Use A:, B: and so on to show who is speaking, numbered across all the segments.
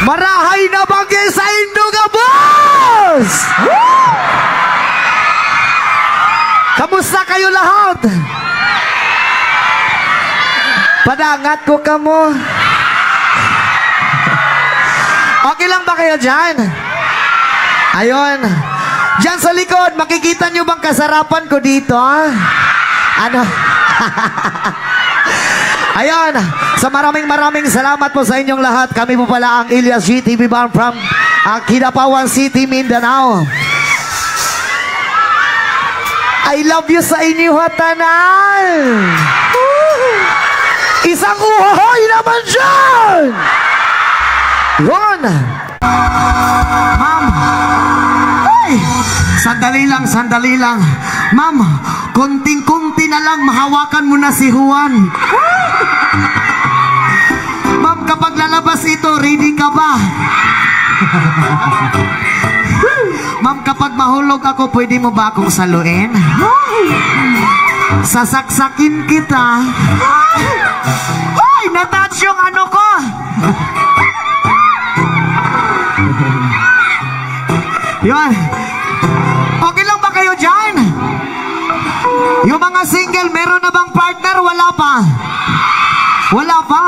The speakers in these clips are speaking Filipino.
A: Marahay na bagay sa Induga, boss! Kamusta kayo lahat? Padangat ko kamo. Okay lang ba kayo dyan? Ayun. Dyan sa likod, makikita nyo bang kasarapan ko dito? Ano? Ayun. Sa maraming salamat po sa inyong lahat. Kami po pala ang Ilyas GTV Band from Kidapawan City, Mindanao. I love you sa inyo, hatanan. Isang uhoy naman dyan! Yun! Ma'am! Ay! Sandali lang. Ma'am, kunting-kunti na lang mahawakan mo na si Juan. Ma'am, kapag lalabas ito, ready ka ba? Ma'am, kapag mahulog ako, pwede mo ba akong saluin? Sasaksakin kita. Ay, natouch yung ano ko. Yun. Okay lang ba kayo dyan? Yung mga single, meron na bang partner? Wala pa. Wala pa.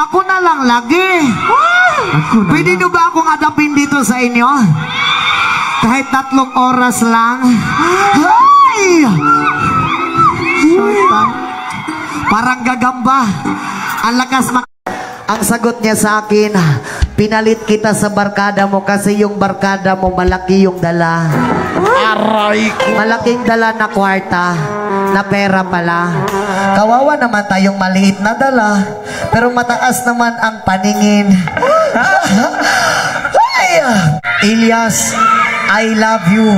A: Ako na lang lagi. Pwede nyo ba akong adapin dito sa inyo? Kahit 3 oras lang. Ay! Parang gagamba. Ang lakas Ang sagot niya sa akin, pinalit kita sa barkada mo kasi yung barkada mo malaki yung dala. Aray ko. Malaking dala na kwarta, na pera pala. Kawawa naman tayong maliit na dala, pero mataas naman ang paningin. Ilyas, I love you.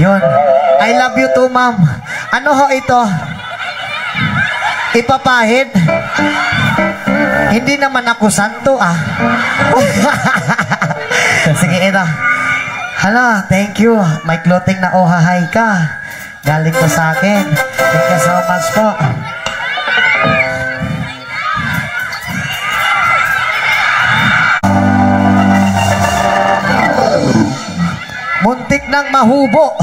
A: Yun. I love you too, ma'am. Ano ho ito? Ipapahid? Hindi naman ako santo, ah. Sige, ito. Hala, thank you. May clothing na ohahay ka. Galing ko sa akin. Thank you so much po. Muntik nang mahubo.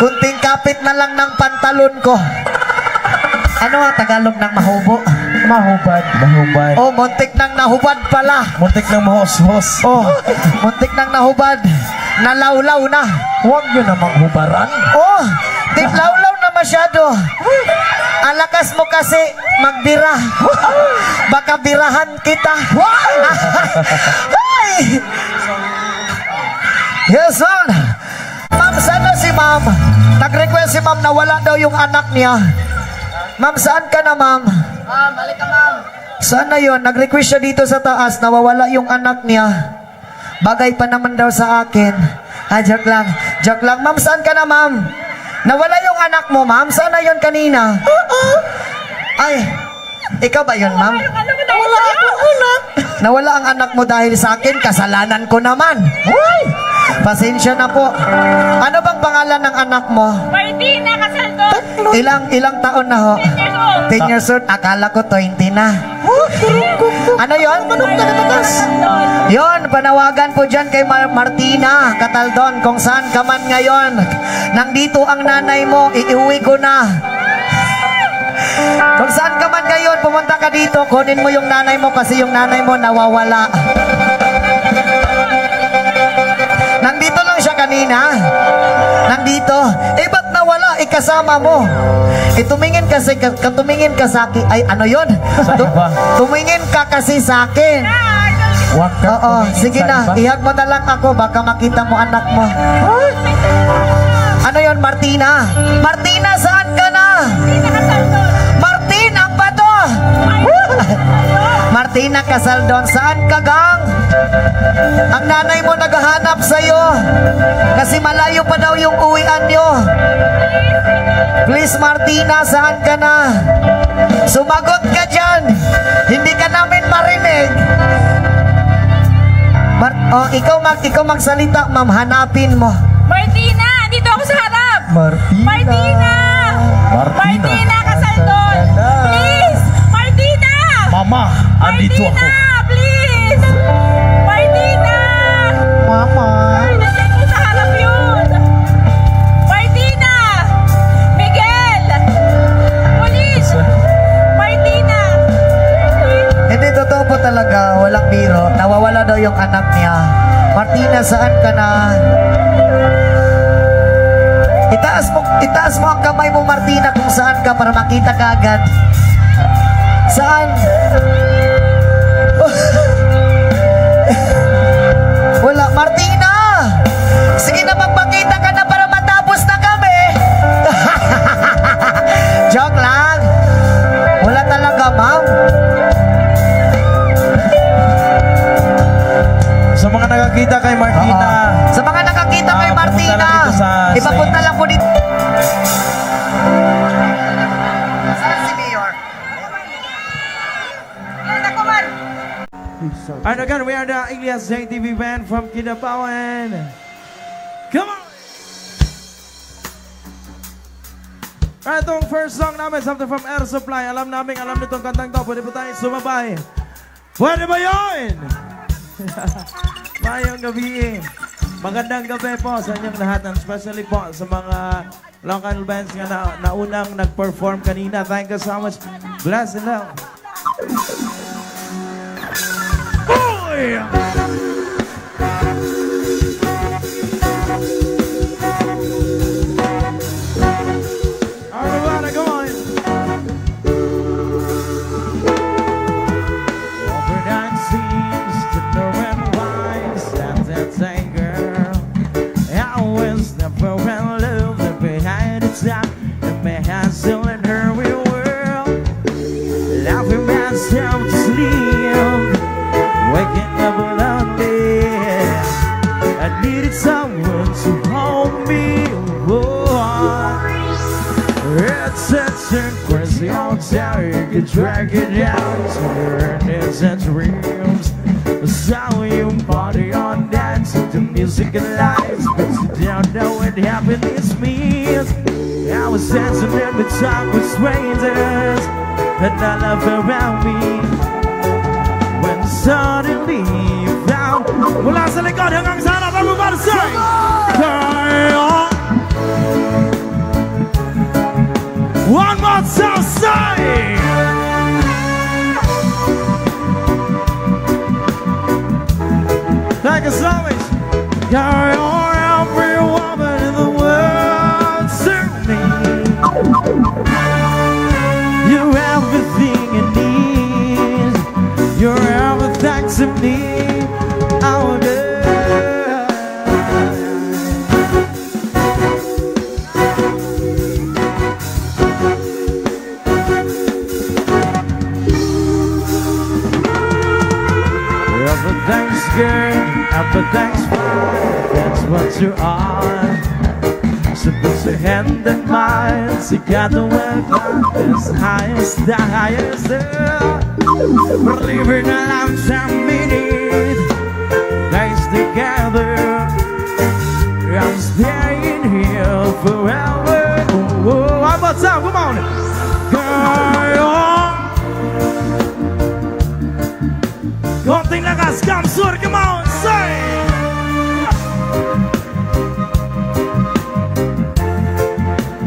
A: Kunting kapit na lang ng pantalon ko. Ano ang Tagalog ng mahubo?
B: Mahubad. Mahubad.
A: Oh, muntik nang nahubad pala.
B: Muntik ng mahos-hos.
A: Oh, muntik nang nahubad. Nalawlaw na.
B: Huwag nyo namang hubaran.
A: Oh, tiklawlaw na masyado. Ang lakas mo kasi magbira. Baka birahan kita. Ay! Yes, ma'am. Ma'am, sana si ma'am. Nag-request si ma'am na wala daw yung anak niya. Ma'am, saan ka na, ma'am?
C: Ma'am, balik ka, ma'am.
A: Saan na yun? Nag-request siya dito sa taas na wawala yung anak niya. Bagay pa naman daw sa akin. Joke lang. Joke lang. Ma'am, saan ka na, ma'am? Nawala yung anak mo, ma'am? Saan na yun kanina? Ay, ikaw ba yun, ma'am?
C: Nawala akong anak.
A: Nawala ang anak mo dahil sa akin, kasalanan ko naman. Pasensya na po. Ano bang pangalan ng anak mo?
C: Martina Casaldo.
A: Ilang taon na ho? 10 years old. Akala ko 20 na. Ano yun? Yun, panawagan po dyan kay Martina Cataldon. Kung saan ka man ngayon, nandito ang nanay mo, iuwi ko na. Kung saan ka man ngayon, pumunta ka dito, kunin mo yung nanay mo kasi yung nanay mo nawawala. Nandito lang siya kanina. Nandito. Eh, ba't nawala? Ikasama mo. Eh, tumingin kasi, tumingin ka sa akin. Ay, ano yun? Tumingin ka kasi sa akin.
B: Huwag ka.
A: Oo, sige na. Ihag mo na lang ako. Baka makita mo anak mo. Ano yun, Martina? Martina, saan ka na? Martina, ang bato! Martina Casaldon, saan ka, gang? Ang nanay mo naghahanap sa'yo kasi malayo pa daw yung uwian nyo. Please, Martina, saan ka na? Sumagot ka dyan. Hindi ka namin marinig. Ikaw magsalita, ma'am. Hanapin mo.
C: Martina, dito ako sa harap.
B: Martina.
C: Martina Casaldon. Please, Martina.
B: Mama, andito ako.
A: biro. Nawawala daw yung anak niya. Martina, saan ka na? Itaas mo ang kamay mo, Martina, kung saan ka para makita ka agad. Saan? Wala, Martina! Sige na, magpakita ka na para matapos na kami. Joke lang. Wala talaga, ma'am.
B: Sa mga nakakita kay Martina.
A: Sa mga nakakita kay
B: Pumunta
A: Martina,
B: lang dito sa-
A: ipapunta lang po dito. Saan si Mayor?
B: And again, we are the Elias JTV band from Kidapawan. Come on! Alright, itong first song namin, something from Air Supply. Alam nitong kantang to. Pwede po tayo sumabay. Pwede ba yun? Mayong gabi. Magandang gabi po sa inyong lahat, and especially po sa mga local bands nga na unang nag-perform kanina. Thank you so much. Bless and love. Boy! Everybody, come on. Overnight seems to know and wise that same girl. I was never in love, behind the top, and my hands still in her real world. Laughing myself to sleep, waking up lonely. I needed someone to hold me. It's such a crazy old town, you could drag it out to your innocent dreams. So you party on dance to music and lights, but you don't know what happiness means. I was dancing in the talk with strangers, and I love around me. When suddenly you found, mula sa likod hanggang sa harap, everybody say, carry on. One more time, say! Thank you so much. Carry on, every woman in the world to me. You're everything I need. You're everything to me. Oh, girl. Everything's good, everything's fine. That's what you are. So put your hand in mine. Together we'll climb as high as the highest hill. We're living a lifetime minute. Days together. I'm staying here forever. Oh, one more time, come on. Girl. Konting lakas, Kamsur, come on, say!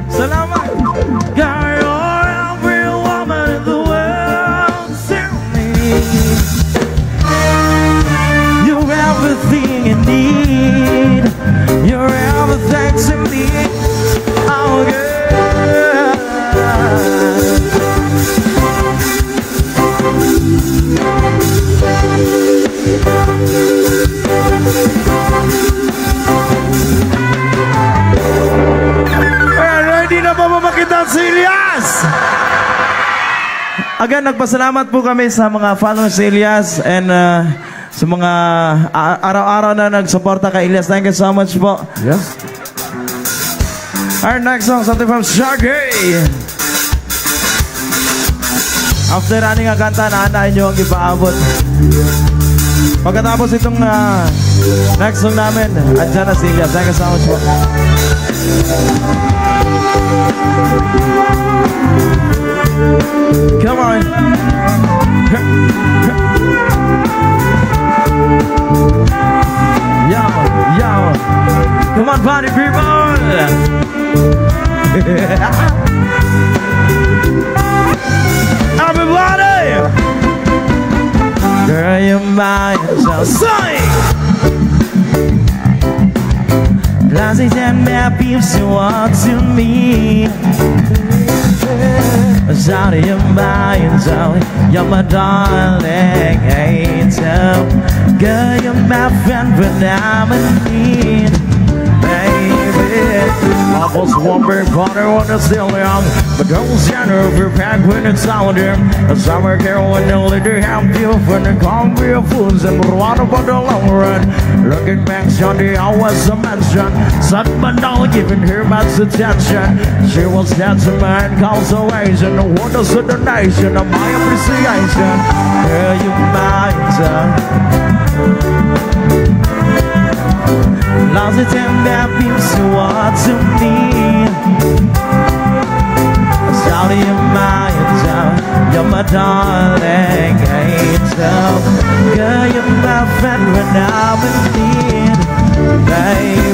B: Salamat! Girl, you're every woman in the world to me. You're everything I need. You're everything to me. Oh, girl. Ready na ba mamakita si Elias? Again, nagpasalamat po kami sa mga followers si Elias and sa mga araw-araw na nagsuporta kay Elias. Thank you so much po.
D: Yes.
B: Our next song, something from Shaggy. After running ang kanta, naanahin nyo ang ipaabot. Pagkatapos itong next song namin, andyan na si Elias. Thank you so much po. Come on. Yo, yo. Come on, party people. Everybody. Girl, you mind so sing. Blase and my peeps you want to me. Out of your mind, so you're my darling angel. Girl, you're my friend, but I'm in need, baby. I was one big brother when it's still young, but don't stand over back when it's out there. A summer girl when the lady have you when the concrete foods and water for the long run. Looking back, Sunday, I was a mention. Son, but now giving her much attention. She was dancing my consolation. The wonders of the nation of my appreciation. Girl, you mine, lost it and that means you are to me. Shout in my angel, you're my darling angel. Girl, you're my friend when I'm in need, baby.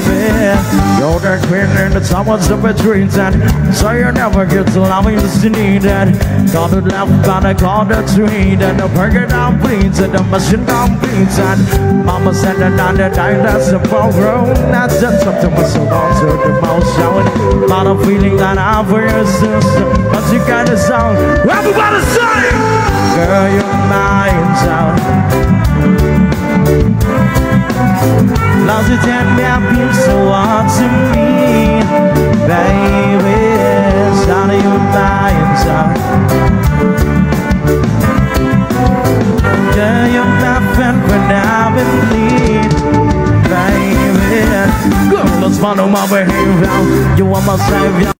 B: You're the queen and the someone's the between that. So you never get to love me as you need it. Got it left but I got the tree. And the burger down bleeds and the machine down bleeds. And mama said that on the night that's a program. That's just something was so long to the mouth showing. Lot of feeling that I have for your sister. But you got a sound. Everybody sing! Girl, you're mine, sound. Loves it and me so hard to me, baby. Shout out your mind, sound. Girl, you're my friend when I'm in need, baby. Girl, let's follow my behavior. You are my savior.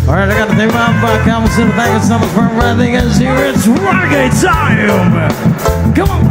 B: Alright, I gotta think about comments and thank you so much for everything is here. It's reggae time! Come on!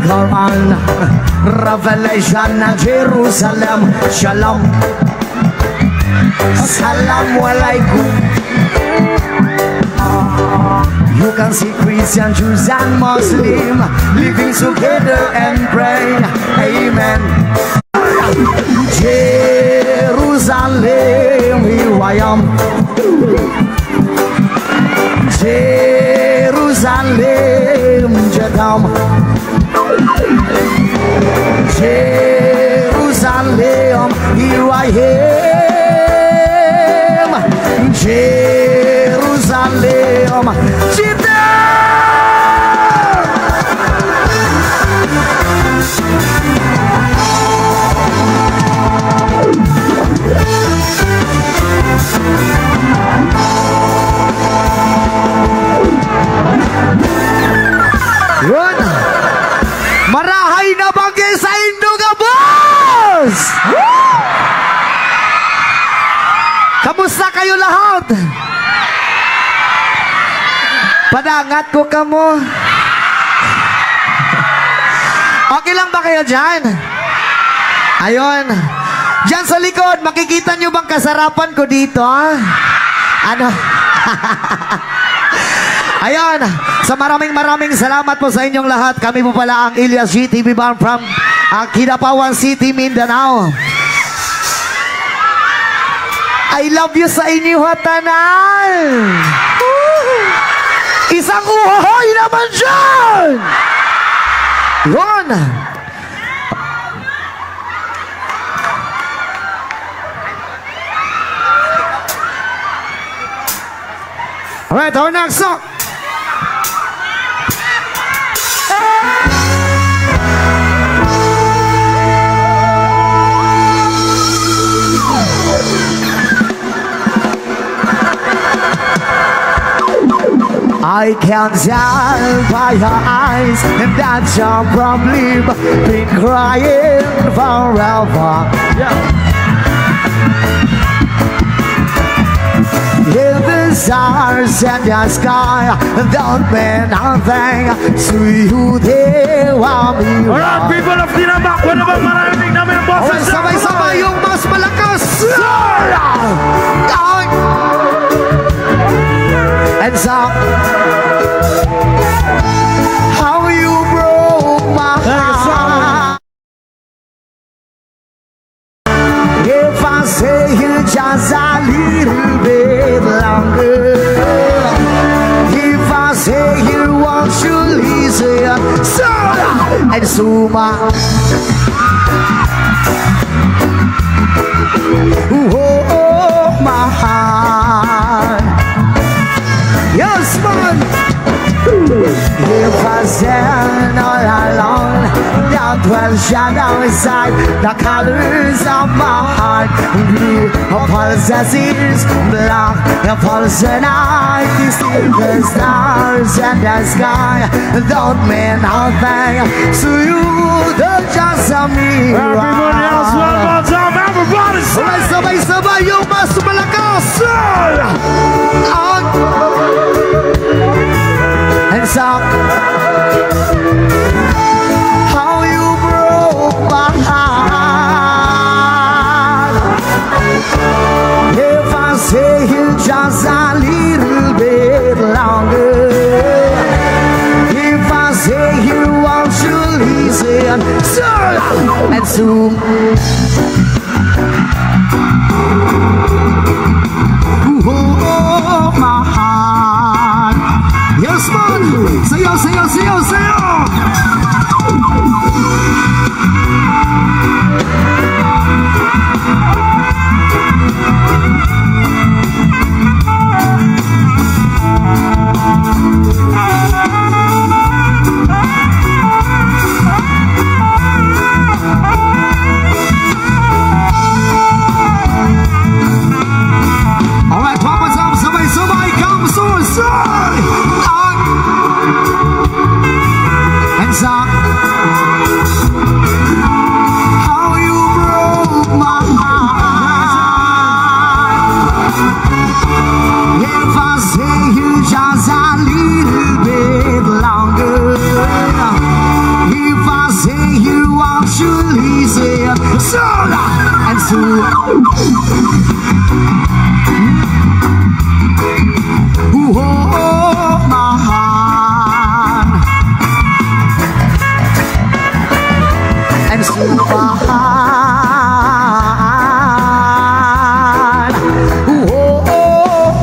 A: Quran, Revelation ng Jerusalem. Shalom, Assalamu alaikum. You can see Christian, Jews and Muslim living together and pray. Amen. Jerusalem, here I am. Jerusalem, Jedam. Jerusalem, here I am. Jerusalem, Jedam. Yun. Marahay na bagay sa Induga, boss! Kamusta kayo lahat? Padangat ko kamo. Okay lang ba kayo dyan? Ayun. Dyan sa likod, makikita nyo bang kasarapan ko dito? Ano? Ayun, sa maraming salamat po sa inyong lahat. Kami po pala ang Ilyas GTV Band from Kidapawan City, Mindanao. I love you sa inyo hatanan. Isang uhoy naman dyan! Yun! Alright, our next song. I can tell by your eyes that you're probably been crying forever. In the stars and the sky don't mean nothing to you. They want me.
B: Alright, people of Tinambak, pwede bang marinig namin ang boses?
A: Sabay-sabay yung mas malakas. And so, how you broke my heart. If I stay here just a little bit longer, if I stay here, won't you listen? So, and so oh, my heart. Yes, man. If I stand all alone, down 12 shadows inside the colors of my heart. Blue, a pulse that is black, a pulse that I see the stars and the sky don't mean nothing to you. They're just a mirror.
B: Everybody else, one more time, everybody say!
A: Sabay-sabay yung mas malakas. And so, how you broke my heart. If I stay here just a little bit longer, if I stay here, won't you listen? And soon, oh, my heart. Yes, man. Sayo, sayo, sayo, sayo. Mahal MC Mahal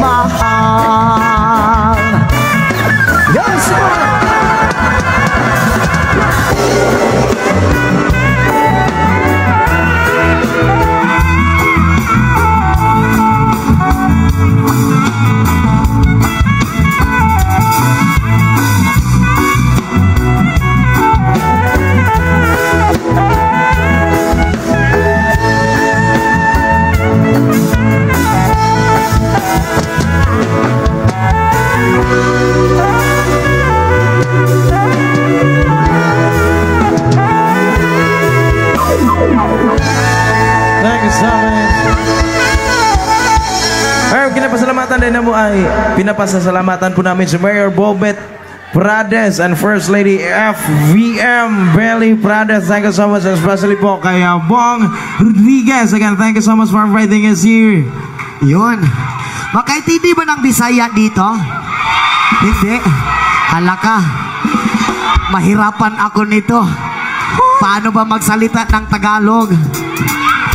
A: Mahal Yes
B: Thank you so much. Ay, pinapasalamatan din na mo ay pinapasalamatan po namin si Mayor Bobet Prades and First Lady FVM Belly Prades. Thank you so much, especially po kay Bong Rodriguez. Again, thank you so much for inviting us here.
A: Yun. Makaintindi ba ng Bisaya dito? Hindi. Halaka. Mahirapan ako nito. Paano ba magsalita ng Tagalog?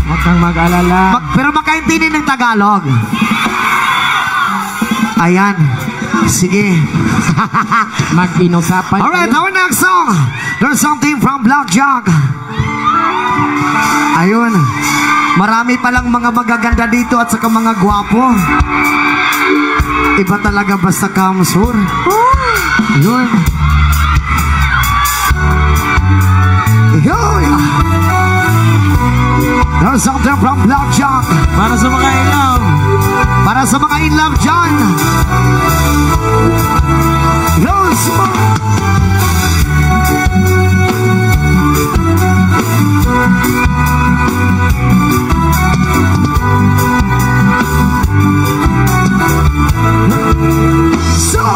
B: Huwag kang mag-alala.
A: Pero makaintindi ng Tagalog. Ayan. Sige.
B: Mag-inusapan
A: Alright, our next song. There's something from Blackjack. Ayun. Marami palang mga magaganda dito at saka mga gwapo. Iba talaga basta kamsur. Yun. Yun. There's something from Blackjack.
B: para sa mga ilaw.
A: Para sa mga in love dyan. Rose So,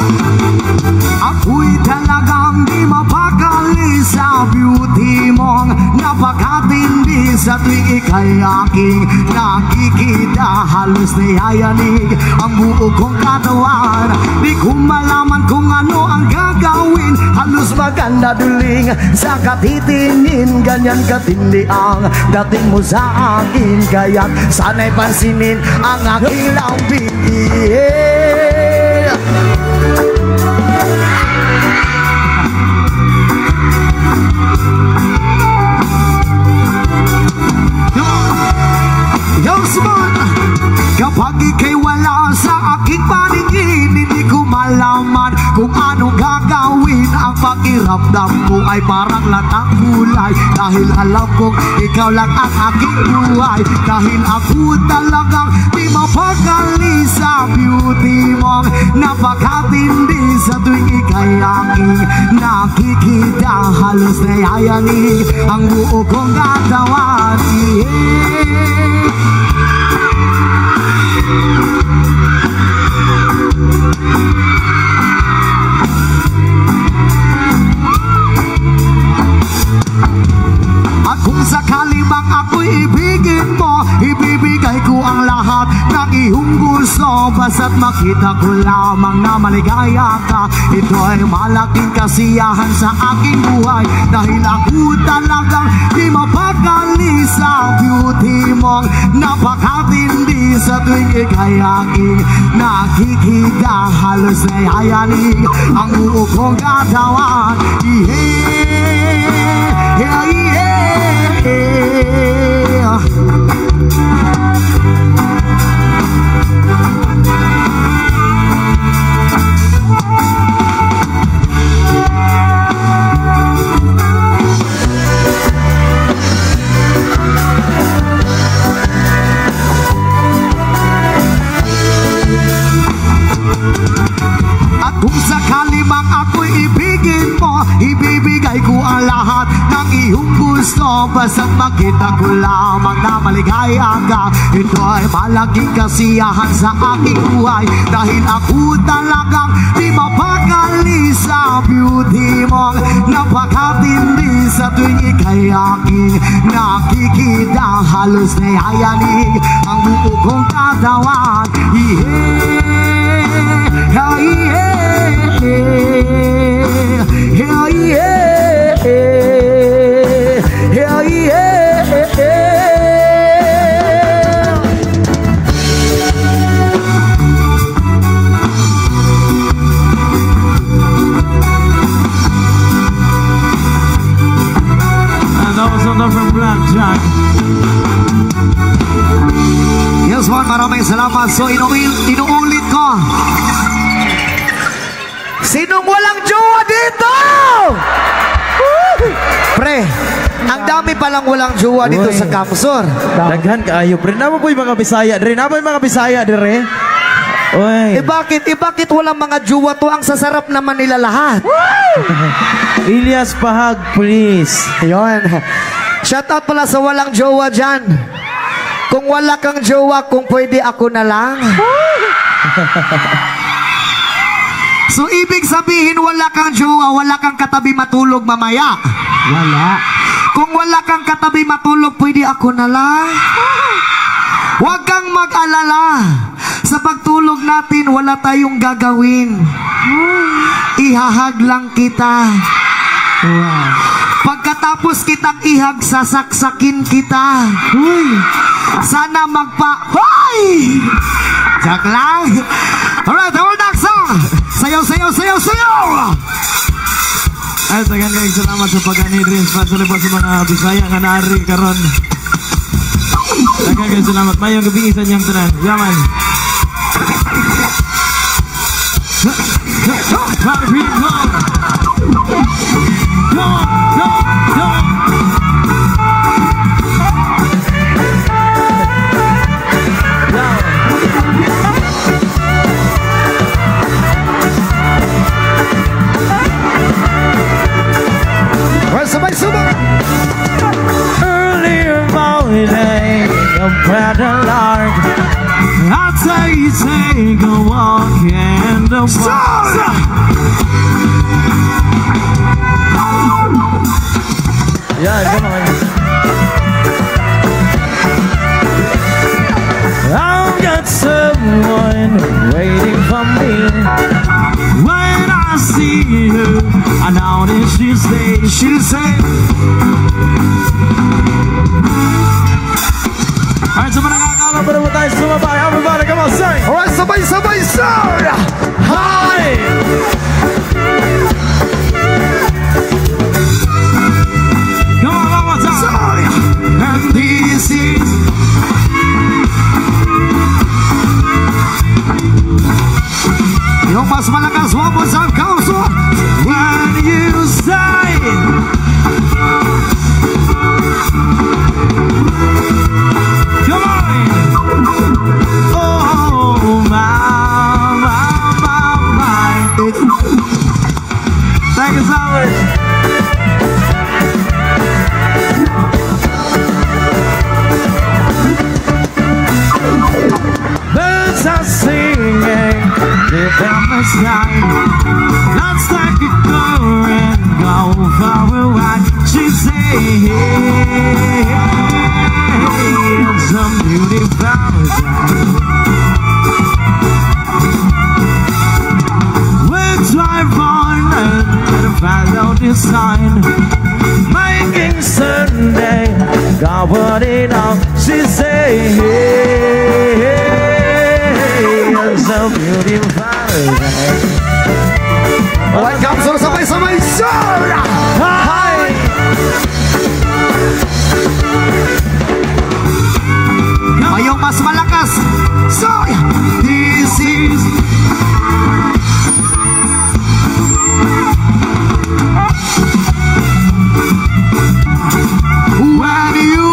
A: ako'y talagang di mapakali sa beauty mong napakatindi sa tuwing ika'y aking nakikita. Halos niyayanig ang buo kong katawan. Di ko malaman kung ano ang gagawin. Halos maganda duling sa katitingin. Ganyan katindi ang dating mo sa akin. Kaya't sana'y pansinin ang aking lambing. Yosman, kapag ika'y wala sa aking paningin, hindi ko malaman kung anong gagawin. Ang pakiramdam ko ay parang latang kulay, dahil alam kong ikaw lang ang aking buhay. Dahil ako talagang di mapakali sa beauty mong napakatindi. Sa tuwing ika'y aking nakikita, halos nayayanig ang buo kong katawan. At kung sakali mang ako'y ibigin mo, ibibigay ko ang lahat ng iyong gusto. Basta't makita ko lamang na maligaya ka, ito ay malaking kasiyahan sa aking buhay. Dahil ako talagang di mapakali sa beauty mong napakatindi. Sa tuwing ika'y aking nakikita, halos nayayanig ang buo kong katawan. Yeah, yeah, yeah. At kung sakali mang ako'y ibigin mo, ibibigay ko ang lahat ng iyong gusto.
D: mo, basta't makita ko lamang na maligaya ka. Ito ay malaking kasiyahan sa aking buhay, dahil ako talagang di mapakali sa beauty mo. Napakatindi sa tuwing ika'y aking nakikita, halos nayayanig ang buo kong katawan.
B: And that was another from Blackjack.
D: Yes, Juan, maraming salamat. So, inuulit ko.
A: Sinong walang jowa dito? Pre, ang dami palang walang jowa dito
B: Uy.
A: sa Kamsor.
B: Daghan kaayo, pre. Namo po yung mga Bisaya, dire. Namo yung mga Bisaya, dire. Uy.
A: Bakit walang mga jowa to? Ang sasarap naman nila lahat.
B: Ilyas Pahag, please.
A: Ayun. Shoutout pala sa walang jowa dyan. Kung wala kang jowa, kung pwede ako na lang.
D: So, ibig sabihin, wala kang jowa, wala kang katabi matulog mamaya.
A: Wala.
D: Kung wala kang katabi matulog, pwede ako na lang. Huwag kang mag-alala. Sa pagtulog natin, wala tayong gagawin. Ihahag lang kita. Pagkatapos kitang ihag, sasaksakin kita. Sana Hoy! Joke lang. Alright, our next song. Sayaw, sayaw, sayaw, sayaw!
B: Ay, tagan kayo salamat sa pag-ani rin. Especially po sa mga Bisaya nga naari karon. Tagan kayo salamat. Mayong gabi isa niyang tanan. Yaman. Party people! Go, go, go!
A: Sabay-sabay.
B: Earlier morning, a better lark. I'll take a walk in the park. Yeah, come on. I've got someone waiting for me. When I see her, I know that she'll say. Alright, so manangakala pa naman tayo sumabay. Everybody, come on, sing!
A: Alright, sabay-sabay, sir!
B: Hi! Come on, one more time! And this is
D: Yung mas malakas, one more time, Kauso.
B: when you say come on! Oh, my. Thank you so much. Birds are singing deep in the sky. Let's take a girl and go for a ride. She say, hey, it's a beautiful day. We drive on and follow the sign, making Sunday going on. She say, hey, it's a beautiful day.
A: Alright, Kamsor, sabay-sabay, sir!
B: Hi!
D: Ayong mas malakas. So, this is when you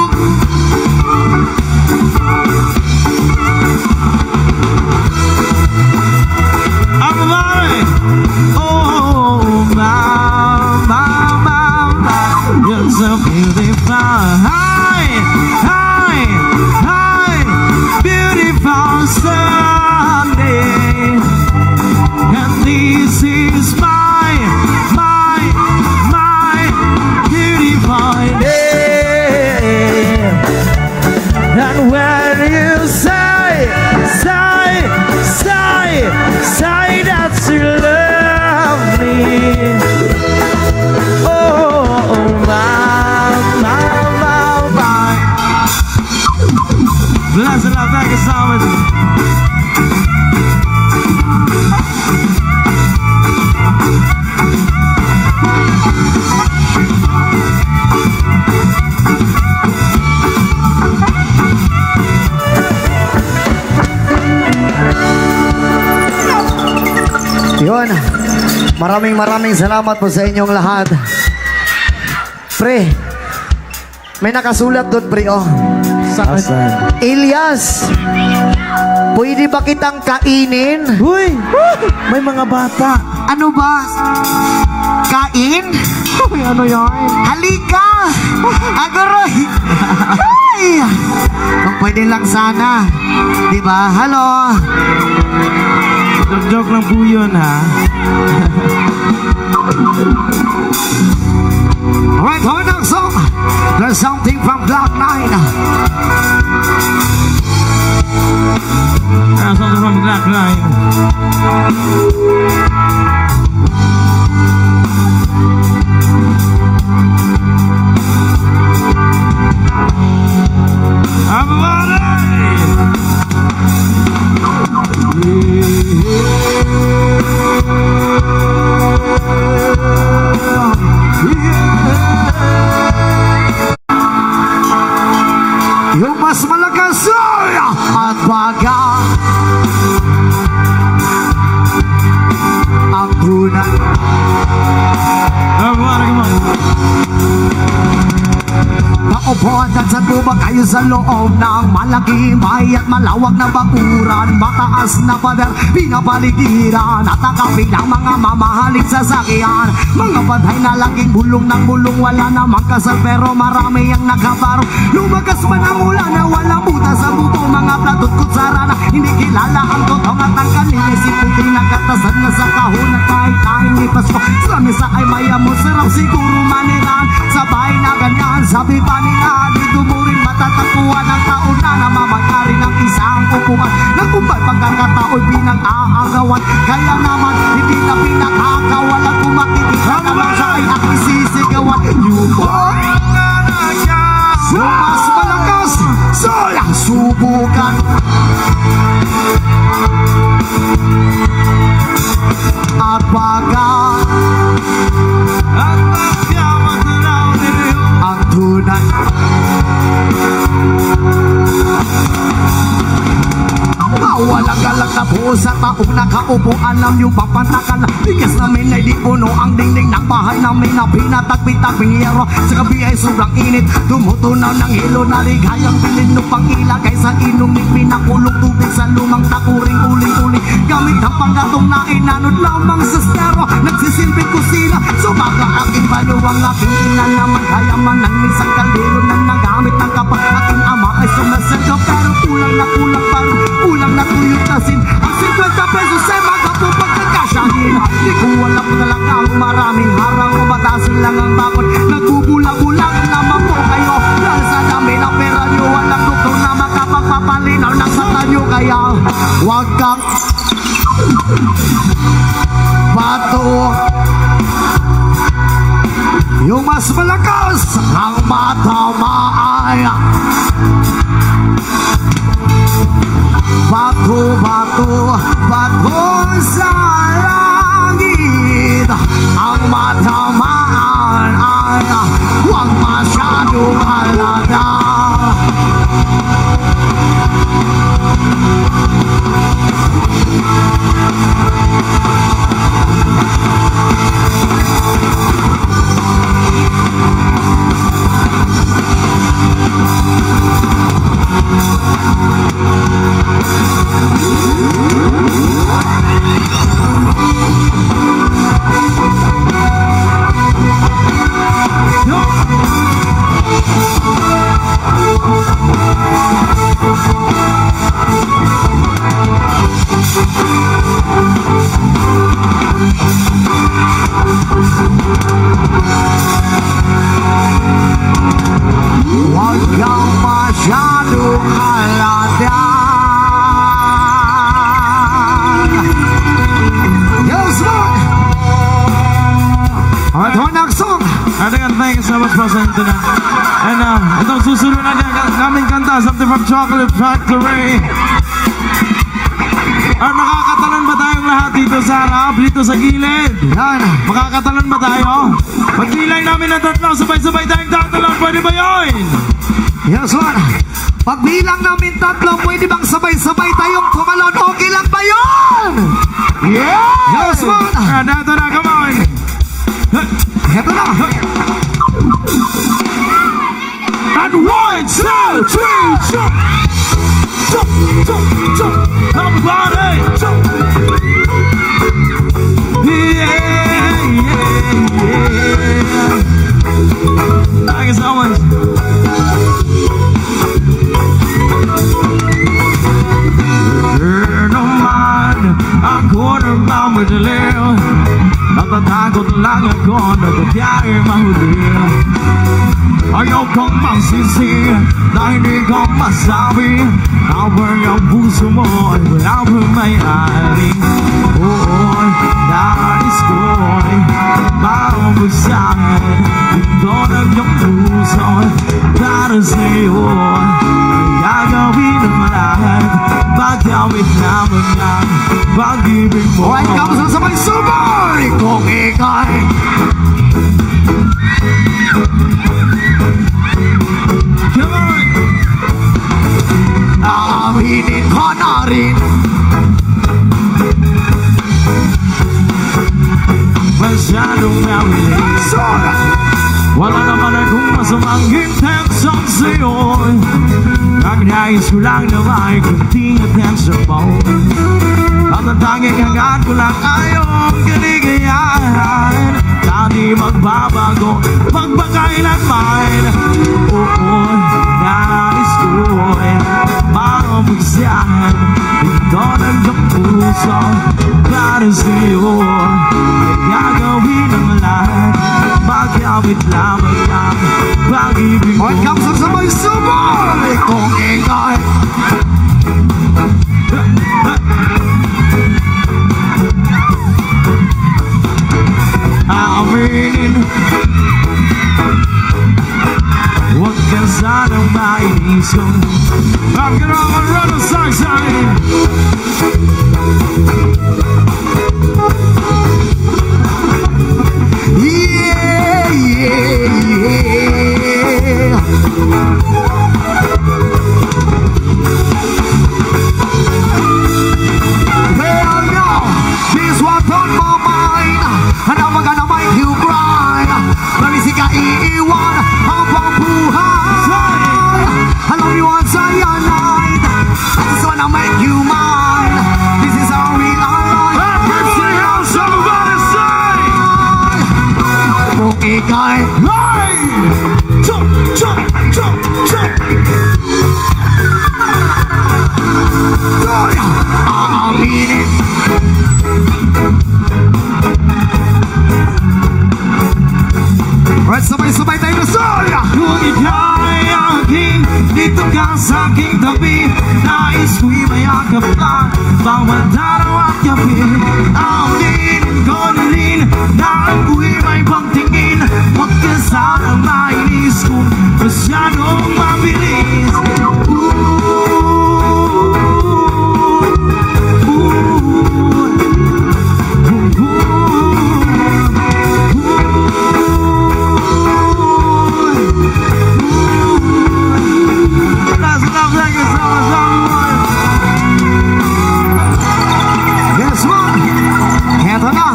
B: I'm alive. Oh,
A: Yun. Maraming salamat po sa inyong lahat. Pre, may nakasulat doon, pre, oh.
B: Asan?
A: Elias, pwede ba kitang kainin?
B: Uy! May mga bata.
D: Ano ba? Kain?
B: Uy, ano yan?
D: Halika! Agoroy! Ay! Kung pwede lang sana. Diba? Hello?
B: Joke lang po yun, ha?
D: Alright, hold on, song. There's something from Black 9.
B: Something from Black Line.
D: Yung mas malakas ay at baga ang tunay. Paupuan at sa tubag kayo sa loob ng malaking bahay at malawak na bakuran. Mataas na pader, pinapaligiran at nakapilang mga mamahaling sasakyan. Mga baday na laging bulong ng bulong, wala namang kasal pero marami ang nakabaro. Lumagas man ang ulan na walang buta sa buto, mga platot kutsara na hindi kilala ang totong at ang kanilis. Iputi nagkatasan na sa kahon at kahit kain ni Pasko. Sa mesa ay mayamon, sarap siguro maniran. Sa bahay na ganyan, sabi pa nila, dito mo rin matatagpuan ang taon na namamagari ng isang upuan. Nakumbay pagkakatao'y pinag-aagawan, kaya naman hindi na pinakakawalan. Kung makikita naman siya ay aking sisigawan. You boy! Mas malakas, sayang subukan. At baga ang tunay. Walang galang na po sa taong nakaupo. Alam yung papantakan na bigas namin ay di puno. Ang dingding ng bahay namin na pinatagpi-tagping hiyero. Sa gabi ay sobrang init, tumutunaw ng hilo. Naligayang bilin pang ilagay sa inumig. Pinakulong tubig sa lumang takuring uling-uling. Gamit ang panggatong na inanod lamang sa stero. Nagsisilbing kusina, sumaga aking baluwang aking ina naman. Kaya man ng isang kaldero na nagamit ng kapag aking ama ay sumasalo. Pero kulang na kulang pa rin, kulang na tuyot na sin. Ang 50 pesos ay magapo pagkakasyahin. Di ko alam talaga ang maraming harang o batasin lang ang bakod. Nagbubulag-bulag naman po kayo. Dahil sa dami ng pera nyo, walang doktor na makapagpapalinaw na sa tanyo. Kaya huwag kang bato. Yung mas malakas ang matamaan. Bato, bato, bato sa langit. Ang matamaan ay huwag masyadong alada. Huwag kang masyadong alada. Yes, Lord! Alright, one next song.
B: Thank you so much, Pastor Anthony. And itong susunod na naming kanta, something from Chocolate Factory. Nakakatalon ba tayong lahat dito sa harap, dito sa gilid?
D: Yan.
B: Makakatalon ba tayo? Pagbilay namin ng tatlo, sabay-sabay tayong tatalon, pwede ba yun?
D: Yes, Lord. Pagbilang namin tatlo, pwede bang sabay-sabay tayong tumalon? Okay lang ba yun?
B: Yeah!
D: Yes, Lord.
B: jump, everybody, jump. Yeah, yeah. Thank you so much. Turn on mind, ako na mamadaliw. Natatakot lang ako na tayo mahuli. Ayaw kong magsisi na hindi ko masabi habang ang puso mo ay wala pang may-ari. Oo, nais ko'y mabagsakin ito ng iyong puso para sa'yo. Gagawin ang lahat, pagkawit naman ang pag-ibig mo.
D: Alright, kamusta sa may subay kung ikay
B: Come on!
D: aaminin ko na rin.
B: Masyadong nabilis. Wala naman akong masamang intensyon sa'yo. Nagnais ko lang na may kunting atensyon mo. At ang tanging hangad ko lang ayong kaligayahan na di magbabago magpakailanman. Oo, nais ko'y mabagsakan ito ng iyong puso para sa'yo. Ay gagawin ang lahat, magkawit lamang ang pag-ibig mo.
D: Alright, kamusta sa may subay kung ikay
B: Aaminin, huwag ka sanang mainis kung I'm gonna run a side.
D: yeah, yeah, yeah. Well, now, this what's on my mind, and I'm gonna make you cry. Nalisi ka iiwan habang buhay. I love you once I night. I just wanna make you mine. This is how we are.
B: Everybody else, everybody say!
D: Kung ikay
B: Hey! Jump, jump, jump, jump!
D: aaminin. Alright, sabay-sabay tayo na soya.
B: Kung ika'y aking, dito ka sa aking tabi. Nais ko'y mayakap lang, bawat araw at gabi. Aminin ko na rin, na ako'y may pagtingin. Huwag ka sanang mainis kung masyadong mabilis.
D: Yes, ma'am. Eto na.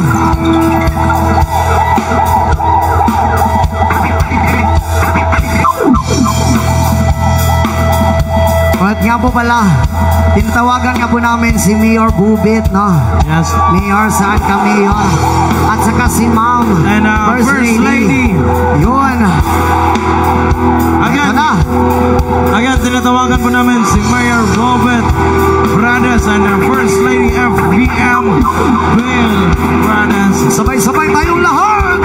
D: At nga po pala, tinatawagan nga po namin si Mayor Bubit, no?
B: Yes.
D: Mayor, saan ka, Mayor? At saka si Ma'am,
B: And First Lady.
D: Yun. Eto na.
B: Again, tinatawagan po namin si Mayor Robert Bradas and First Lady FBM Bill Bradas.
D: Sabay-sabay tayong lahat.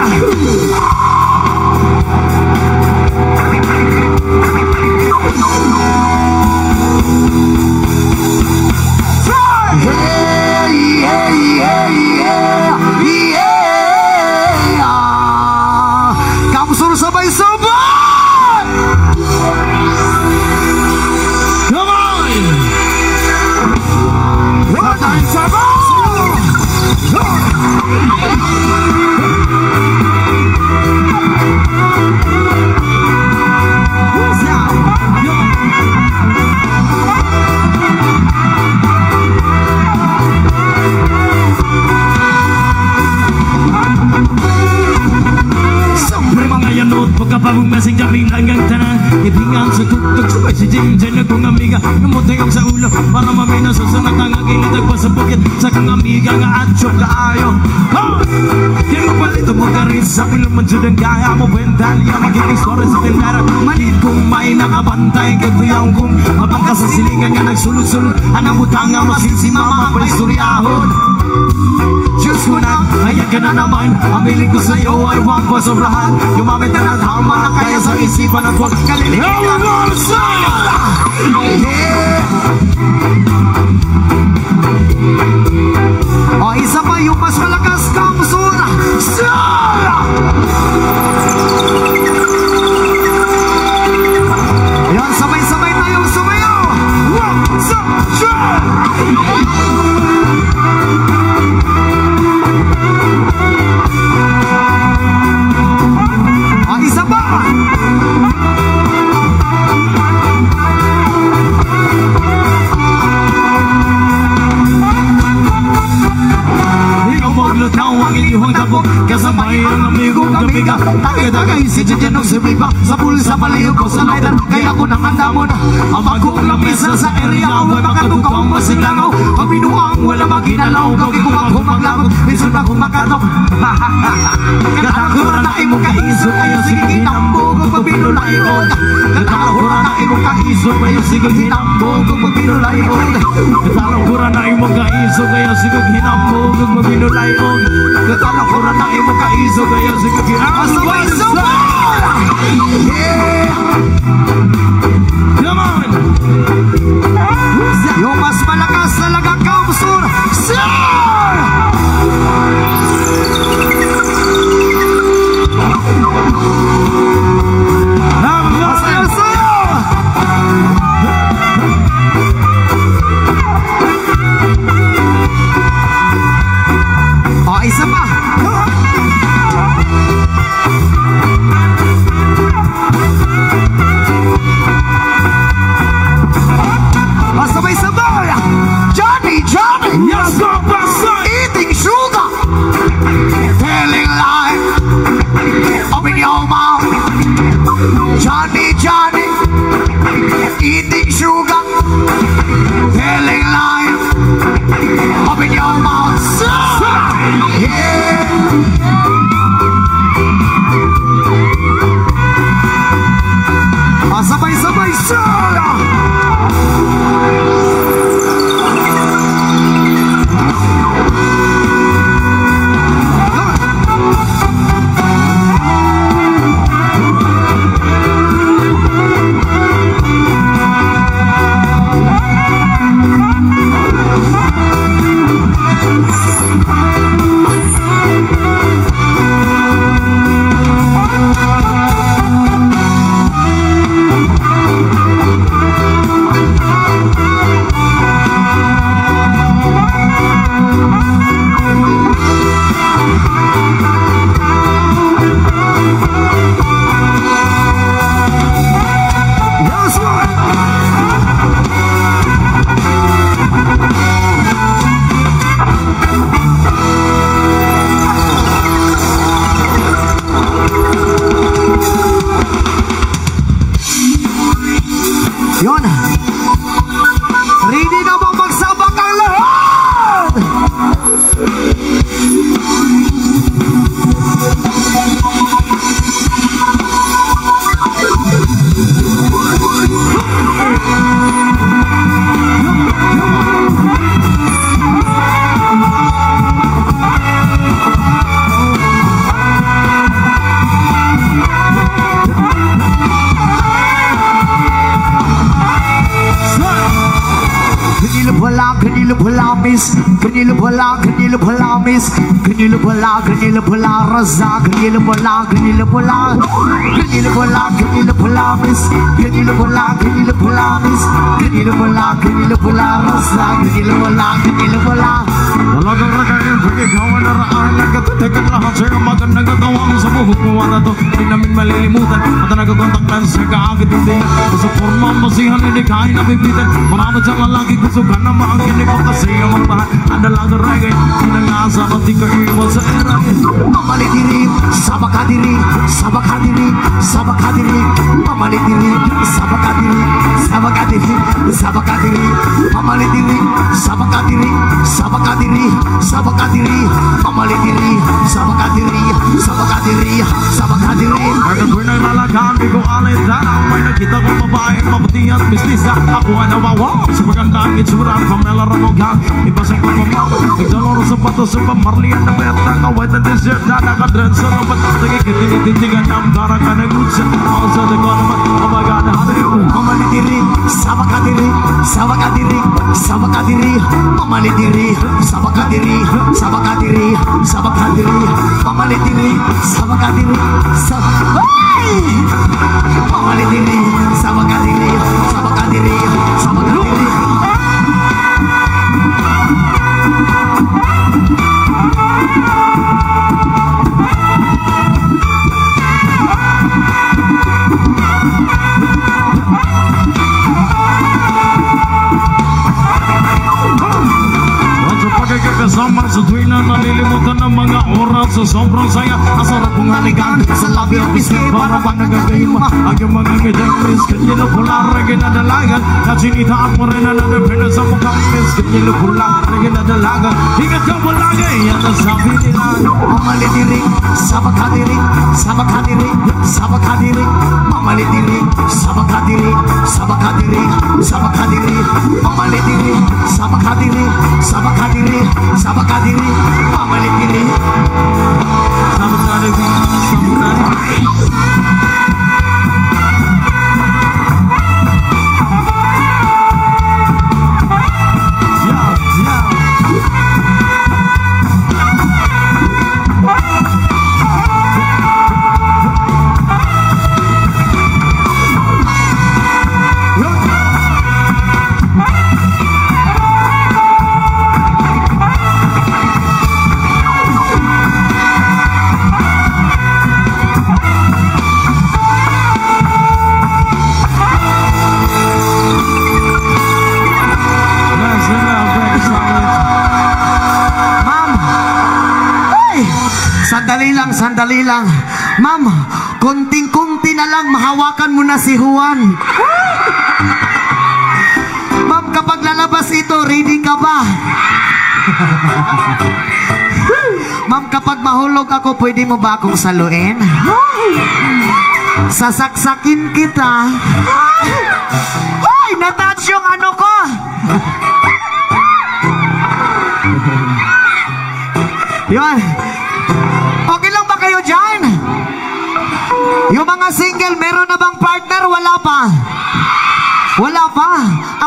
D: Yeah, yeah, yeah, yeah, yeah. Kamsur sabay-sabay.
B: Come on!
D: Sabay-sabay.
B: Namuting ako sa ulo para mamina sa sunat ang agilitag pa sa bukid sa kang amiga nga atyo kaayo. Kaya mo palito mo ka rin sa pilang manjud ang kaya mo bendali ang magiging story sa tindera. Malit kong may nakabantay kagtuyaw kong habang ka sa silingan nga nagsulod-sulod anang butang nga masisimama ang palistoryahon. Diyos ko na, ayan ka na naman. Ang biling ko sa'yo ay huwag pasobrahan. Gumamit na ng tama na kaya sa isipan at huwag kalilihan.
D: O isa pa yung mas malakas na musura. Yan, sabay-sabay tayong sumayaw. O isa pa.
B: Ikaw maglutaw ang iyong tabok kasabay ang amigong kabiga.
D: Tagay-tagay si Diyan ng sumipa sa bulsa paliyog ko sa naitan. Kaya ko nang andamon ang bagong lamisa sa area. Huwag makatutong masiglangaw. Ang binuang wala maginalaw. Gawin ko ako maglagot. Minsan ako makatok. Katakura na imong kaiso. Kayo sige hinambog kung pagpinulayon. Katakura na imong kaiso. Kayo sige hinambog kung pagpinulayon.
B: Katalakura na imong kaiso kaya sigag hinambog ug mabinulayon.
D: Katakura na imong kaiso.
B: Kaya sigag hinambog. Come on!
D: Yung mas malakas talaga kamsur. Sir! Masayo-sayo! O, isa pa. Sabay-sabay! Johnny, Johnny!
B: Yes, go, Pastor!
D: Eating sugar! Telling lie! Open your mouth! Johnny, Johnny! Eating sugar! Telling lie! Open your mouth! Yeah! Sabay-sabay, sugar! Yun. Ready na bang magsabak ang lahat? Ganila pala raza, ganila pala miss, ganila pala raza, ganila pala.
B: Talagang rakayin pag-ikawan na raan nagkatatekan lahat sa'yo magandang nagawang sa buhok mo wala to di namin malilimutan at nagkakontaktan sa kaagad hindi sa forma masihan hindi kain nabibitan marami siyang lalaki gusto ka na maangkin ko kasi ang magbahan ang dalaga reggae sinangasa at di ka iwan sa erangin
D: Mamalidiri, sabakadiri, sabakadiri, sabakadiri, mamalidiri, sabakadiri. sabakadiri, sabakadiri, mamalitiri, sabakadiri, sabakadiri, sabakadiri, mamalitiri, sabakadiri, sabakadiri, sabakadiri.
B: Bakit ko'y naglalakad, di ko alintana. May nakita kong babae, maputi at mistisa. Ako ay nawawa sa magandang itsura. Pamela Ramogan, ipasang ko mamaw. Nagdalaro sa bato sa pamarlian na beta. Kawet na dessert na nakadred sa rabat. Nagkikitinitintigan ng darang ka ng utsa. All sa the naman, kamagana haliw.
D: Mamalitiri, sabakadiri, sabakadiri, sabakadiri, mamalitiri, sabakadiri, sabakadiri, sabakadiri, mamalitiri, sabakadiri, mamalitiri, sabakadiri, sabakadiri, sabakadiri.
B: Kasama sa tuwing na nalilimutan ng mga oras sa sobrang saya. Ang sarap kong halikan sa labi ang piske para ba nagagayuma. Ang iyong mga ngitang miss kanya na pula rin ginadalagan. At sinitaan mo rin na nadependa sa mukhang miss kanya na pula rin ginadalagan. Hingat ka palagay yan ang sabi nila.
D: Mamalitiri, sabakadiri, sabakadiri, sabakadiri, mamalitiri, sabakadiri, sabakadiri, sabakadiri, mamalitiri, sabakadiri, sabakadiri, sabakadiri, mamalitiri.
B: Sabakadiri, sabakadiri.
D: Sandali lang. Ma'am, kunting-kunti na lang mahawakan mo na si Juan. Ma'am, kapag lalabas ito, ready ka ba? Ma'am, kapag mahulog ako, pwede mo ba akong saluin? Sasaksakin kita. Hoy, natouch yung ano ko. Yun. Okay lang ba kayo dyan? Yung mga single, meron na bang partner? Wala pa. Wala pa.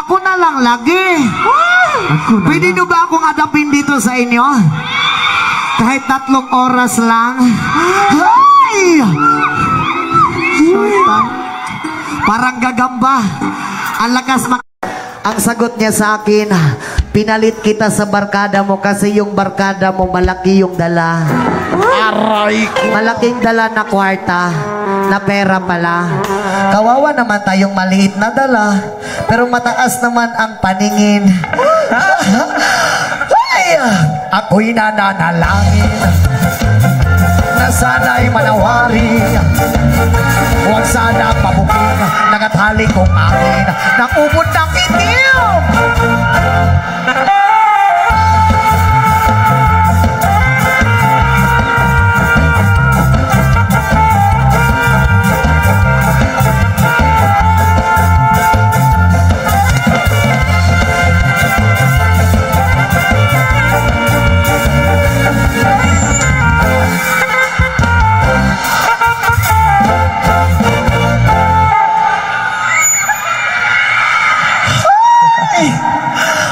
D: Ako na lang lagi. Pwede nyo ba akong adapin dito sa inyo? Kahit 3 oras lang. Ay! Parang gagamba. Ang lakas Ang sagot niya sa akin, pinalit kita sa barkada mo kasi yung barkada mo malaki yung dala.
B: Aray ko.
D: Malaking dala na kwarta, na pera pala. Kawawa naman tayong maliit na dala, pero mataas naman ang paningin. Ay, ako'y nananalangin na sana'y manawari. Huwag sana pabuking nagatali kong angin ng ubod ng itim.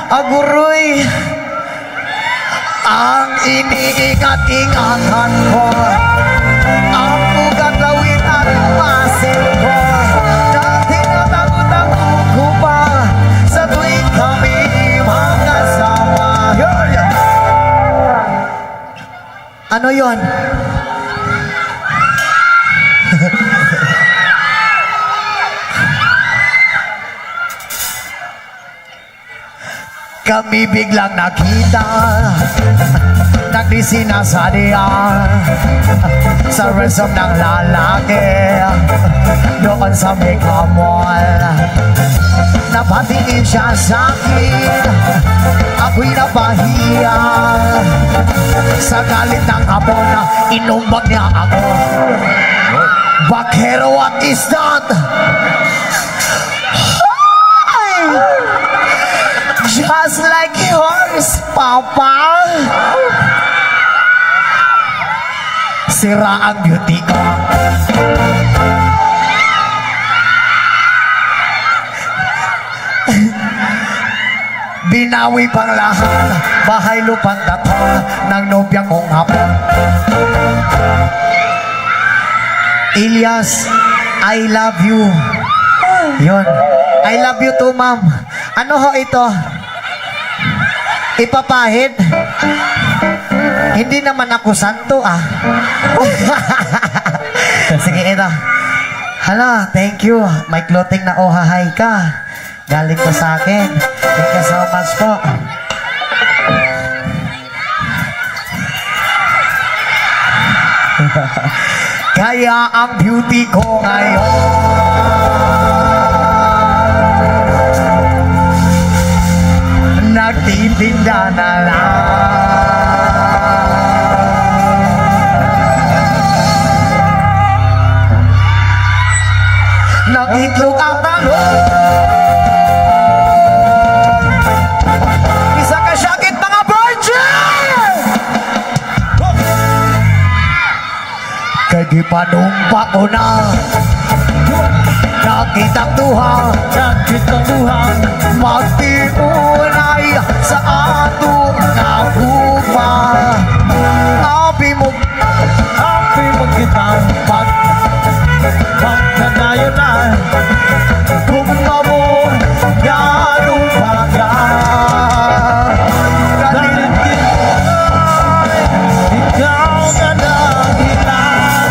D: Aguroy, ang iniingat-ingatan ko, ang gagawin at masin ko, dati natago-tago ko pa sa tuwing kami magkasama. Ano yon? Kami biglang nakita, nagdisinasadya sa resume ng lalaki doon sa Mega Mall. Napatingin siya sa akin, ako'y napahiya. Sa galit ng hapon, inumbag niya ako. Bakero, what is that? Ay! Just like yours, Papa. Sira ang beauty ko. Binawi pang lahat, bahay lupang daton ng nobya kong hapon. Ilyas, I love you. Yun. I love you too, ma'am. Ano ho ito? Ipapahid? Hindi naman ako santo, ah. Sige, ito. Hala, thank you. May clothing na ohahay ka. Galing ko sa akin. Thank you so much po. Kaya ang beauty ko ngayon nagtitinda na lang. Nang itlog ang talong, isa ka syakit mga virgin. Kay di panumpa ko na nakitang duha, magtiunay sa atong nabupa. Abi mo kitang pagkadayo na kung mamo ganong baga. Ikaw na nagilan,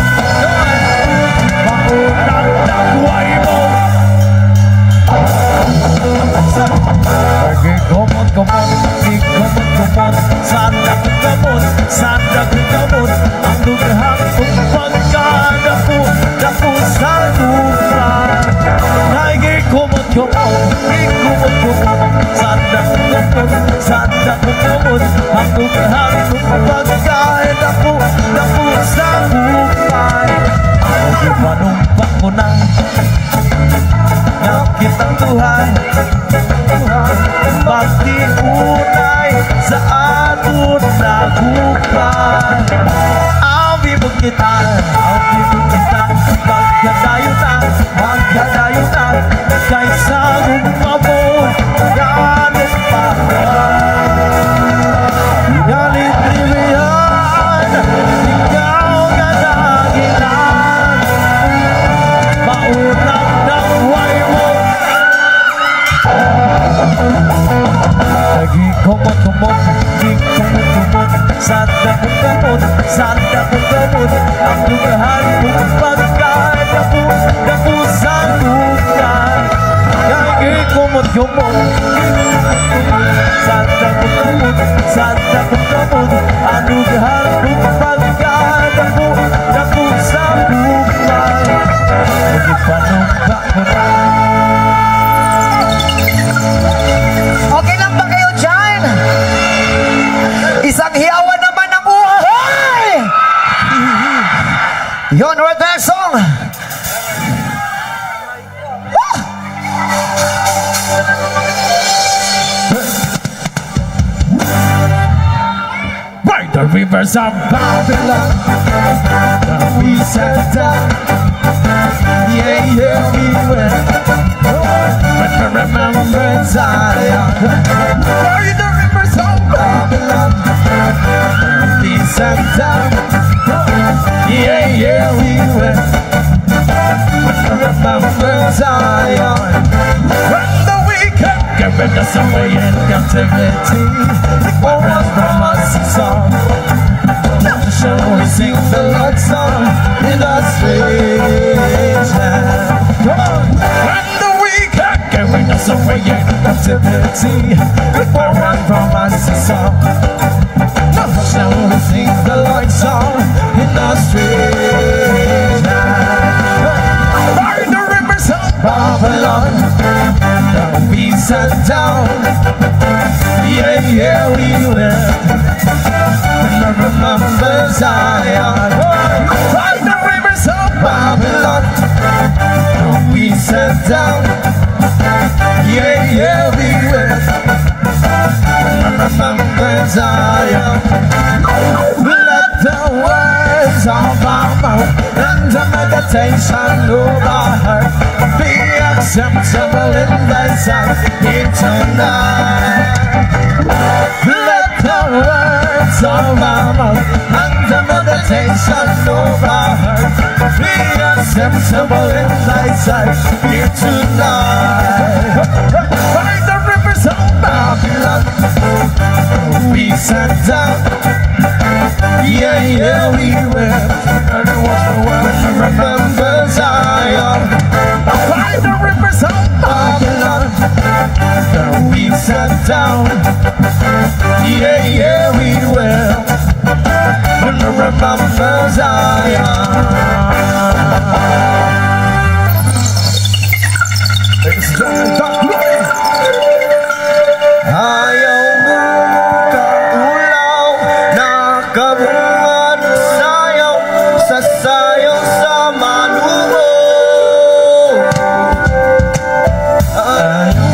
D: maunang nabuhay mo. Sanda kumot, ang lugahan kung pagkadapo, dapo sa lupa. Naigay kumot, sanda kumot, ang lugahan kung pagkadapo, dapo sa lupa. Ang panumpak mo na, nakitang Tuhan, magtiunay sa aton nagupan. Awi mo kita, magkadayo na, kaysa gumamo, ganun pa ka. Galit-liwihan, ikaw na nagilan, maunang nabuhay mo. Kumot, sanda kumot, ang lugahan kung pagkadapo, dapo sa lugar. Kaya kumot, sanda kumot, ang lugahan kung pagkadapo, dapo sa lugar. Ipanumpa ko na. Okay lang ba kayo dyan? Isang hiyawan naman ang uhay! Yon, right there, song! By the rivers of Babylon, we sat down. Yeah, we went. But remember Zion. By the rivers of Babylon, we sat down. Yeah, we went. But remember Zion. When the wicked carried us away in captivity, for us from us a song. Now shall we sing the Lord's song in the strange land. Come on. When the wicked carried us away in captivity, for us from us a song. Now shall we sing the Lord's song in the strange land. By the rivers of Babylon,
B: we sat down. Yeah, yeah, we went. And I remember Zion. By the rivers of Babylon, we sat down. Yeah, yeah, we went. And I remember Zion. Let the words of our mouth and the meditation of our heart be acceptable in thy sight here tonight. Let the words of our mouth and the meditation of our heart be acceptable in thy sight here tonight. By the rivers of Babylon, we sat down. Yeah, yeah, we went. And it was the world to remember Zion. By the rivers of Babylon, we sat down. Yeah, yeah, we went. And remember Zion. It's the ayaw mo kaulaw na kabungan sayaw sa sayaw sa manuho. Ayaw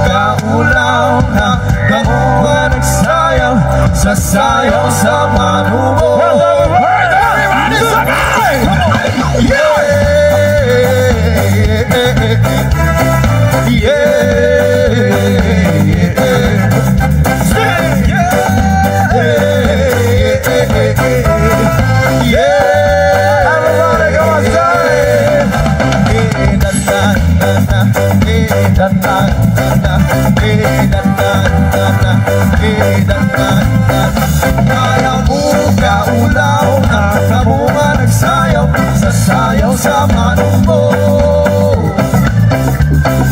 B: kaulaw na kabungan sayaw sa sayaw sa manuho. Everybody sing it! Yeah! Ayaw mo kaulaw na kabunga nagsayaw sa sayaw sa manong mo.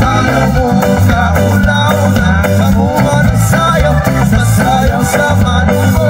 B: Ayaw mo kaulaw na kabunga nagsayaw sa sayaw sa manong mo.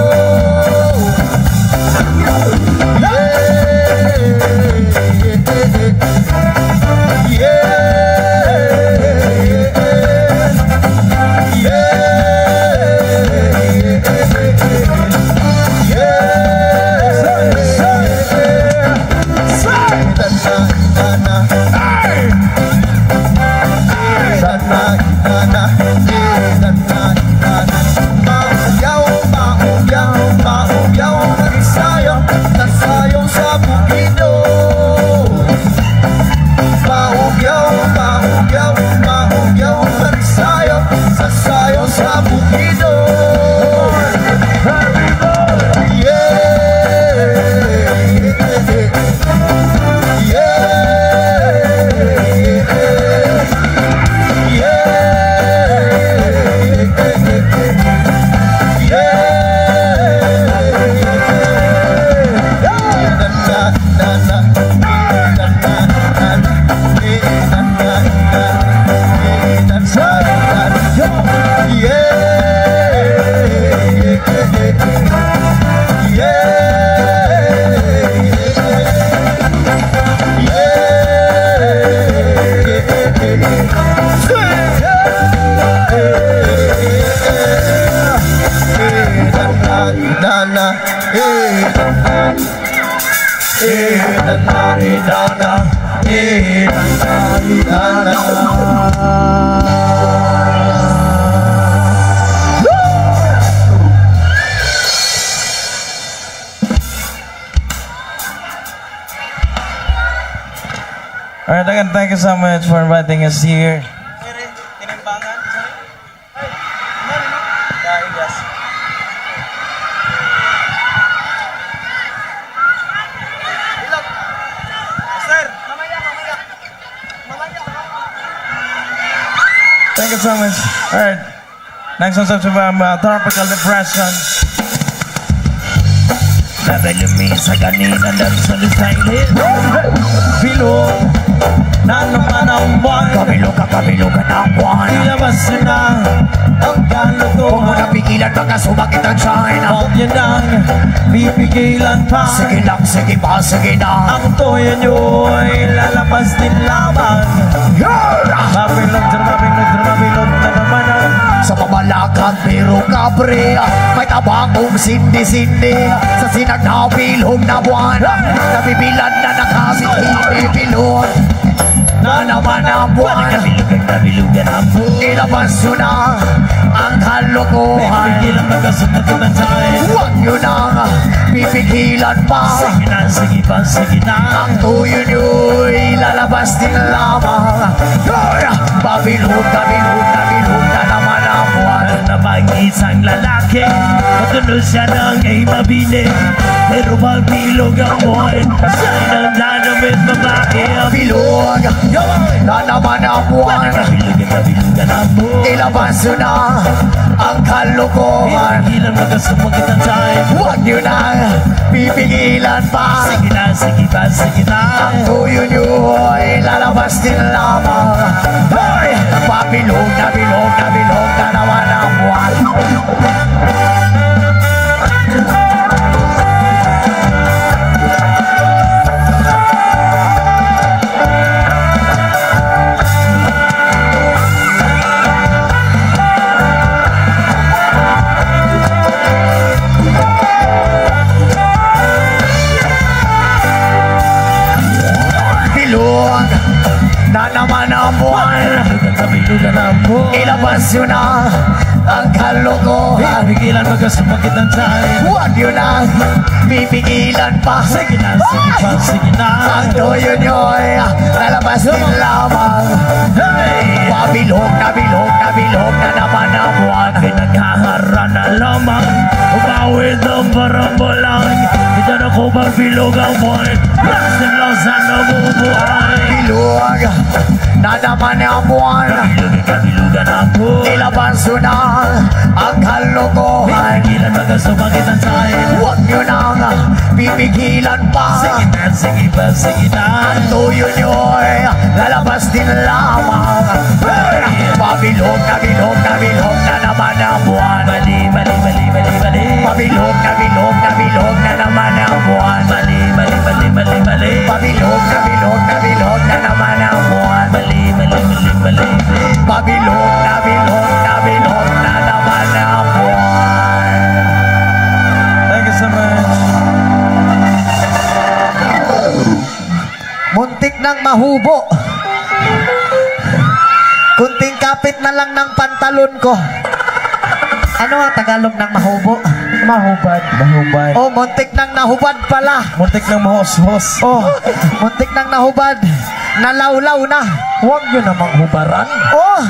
B: Alright, again, thank you so much for inviting us here. Thank you so much. Alright, next one's up to Tropical Depression. Nabelumi sa kanina dahil sa lisayli. Bilog na naman ang buwan. Kabilo ka ng buwan. Ilabas na ang galutuhan. Huwag mo na pigilan baka sumakit ang China. Huwag yan ang pipigilan pa. Sige lang, sige pa, sige na. Ang toyo nyo'y lalabas din lamang. Mabilog na
D: Lakad pero kabre, may tabangong sindi-sindi. Sa sinagnabilhog na buwan, nabibilan na nakasitini bilog. Na naman ang buwan,
B: Nabilugan ang buwan.
D: ilabas nyo na ang kalokohan.
B: Pigilan magkasunod ko ng time.
D: Huwag nyo nang pipigilan pa.
B: Sige na, sige pa, sige na.
D: Ang tuyo nyo'y lalabas din lamang. Babilog, nabilog, nabilog na naman ang buwan.
B: Ano na bang isang lalaki? Matunog siya ng ay mabili. Pero mabilog ang buwan. Sa'yo nang nanamit babae ang
D: Bilog na naman ang buwan.
B: Nabilugan ang buwan.
D: Ilabas nyo na ang kalokohan.
B: Pigilan magkasunod ko ng time.
D: Huwag nyo nang pipigilan pa.
B: Sige na, sige pa, sige na.
D: Ang tuyo nyo'y lalabas din lamang. Hey! Pabilog na bilog na bilog na naman ang buwan. Bilog na naman ang buwan.
B: Nabilugan ang buwan.
D: Ilabas nyo na ang kalokohan.
B: Pigilan magkasunod ko ng time.
D: Huwag nyo na pipigilan pa.
B: Sige na, sige pa, sige na.
D: Ang tuyo nyo'y lalabas din lamang.
B: Hey!
D: Pabilog na bilog na bilog na naman ang buwan.
B: Pinaghahara na lamang. Umawid ang barambalang. Hindi na ko magbilog ang buwan. Lasin lang sa nabubuhay.
D: Bilog na naman ang buwan.
B: Nabilugan ang buwan.
D: Ilabas nyo na ang kalokohan.
B: Pigilan magkasumagit ang time.
D: Huwag nyo nang pipigilan pa.
B: Sige na, sige pa, sige na.
D: Ang tuyo nyo'y lalabas din lamang. Pabilog na bilog na bilog na naman ang buwan.
B: Mali, mali, mali, mali, mali.
D: Pabilog na bilog na bilog na naman ang buwan.
B: Mali, mali, mali, mali, mali.
D: Pabilog na bilog na bilog na naman ang buwan.
B: Mali, mali, mali, mali.
D: Pabilog na bilog na bilog na naman ang buwan.
B: Thank you so much.
A: Muntik nang mahubo. Kunting kapit na lang ng pantalon ko. Ano ang Tagalog ng mahubo?
B: Mahubad, mahubad.
A: Oh, muntik nang nahubad pala.
B: Muntik ng mahos-hos.
A: Oh, muntik nang nahubad. Nalawlaw na.
B: Huwag nyo namang hubaran.
A: Oh,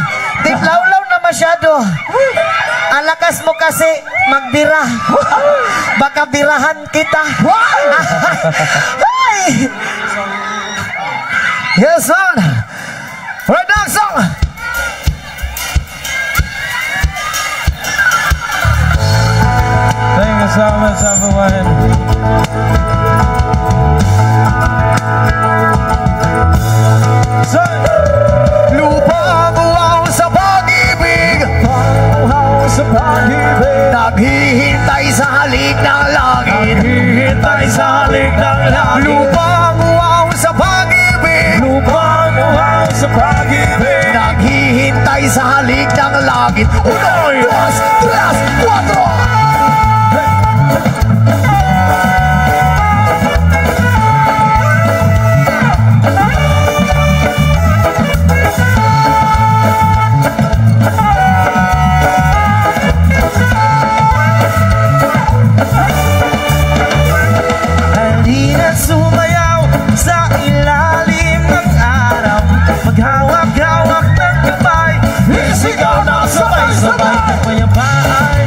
A: di lawlaw na masyado. Ang lakas mo kasi magbira. Baka birahan kita. Ay! Yes, sir. Production.
B: Thank you so much, everyone.
D: Lupang uwaw sa pag-ibig,
B: Uhaw sa pag-ibig.
D: naghihintay sa halik ng langit.
B: Naghihintay sa halik ng langit.
D: Lupang uwaw sa pag-ibig,
B: Lupang uhaw sa pag-ibig.
D: naghihintay sa halik ng langit. 1, 2, 3, 4.
B: Halina't sumayaw sa ilalim ng araw. Maghawak-hawak ng kamay. Isigaw na sabay-sabay kapayapaan.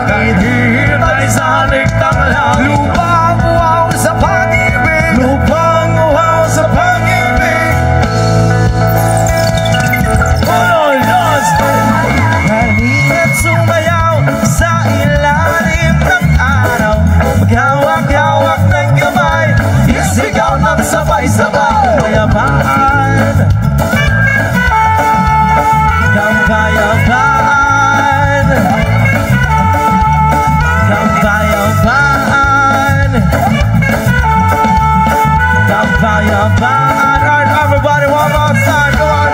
B: langit hihintay sa halik ng langit.
D: Lupang uhaw sa pag-ibig,
B: Lupang uhaw sa pag-ibig. Uno, dos. Halina't sumayaw sa ilalim ng araw. Maghawak-hawak ng kamay, isigaw ng sabay-sabay. Kapayapaan, kapayapaan, kapayapaan, kapayapaan. Alright, everybody, one more time, come on.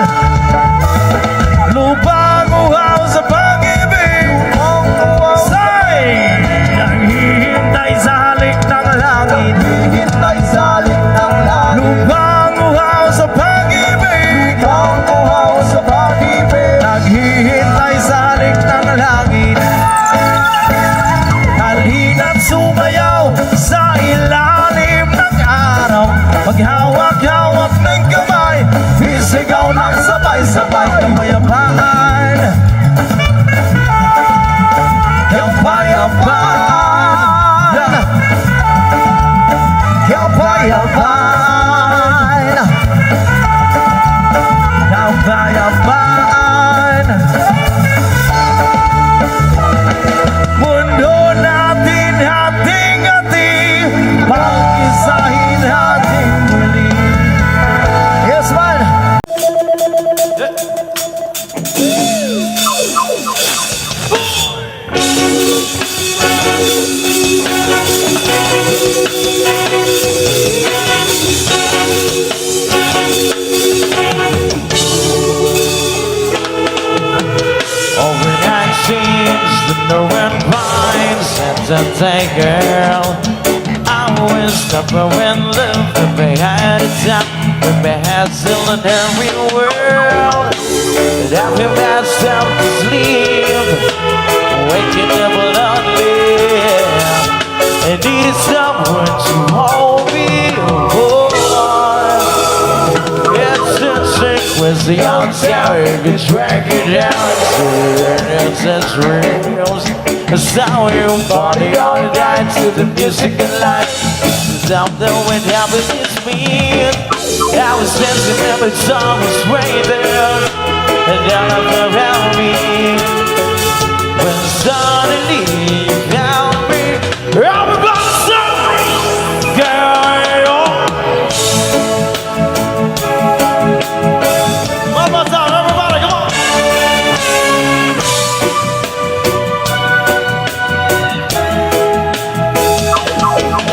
B: Lupang uhaw sa pag-ibig, say, naghihintay sa halik ng langit.
D: hintay sa halik ng langit.
B: Lupang uhaw sa pag-ibig,
D: Lupang uhaw sa pag-ibig,
B: naghihintay sa halik ng langit. Halina't sumayaw sa ilalim ng araw. Maghawak-hawak ng kamay, isigaw ng sabay-sabay. Kapayapaan, kapayapaan,
D: kapayapaan.
B: kapayapaan. Mundo natin hating-hati, pag-isahin natin muli. Yes, man! Overnight scenes, the Northern Pines, entertain girl. I was never when love, if I had a time, if I had still in every world. But after myself to sleep, waking up lonely. I needed someone to hold me. Oh, it's in sync with the outside, you drag it down to its reels. That's how you body all night to the music and light. Something with happiness me. I was sensing every song was right there, and down around me. When suddenly you found me, everybody say, girl. One more time, everybody, come on.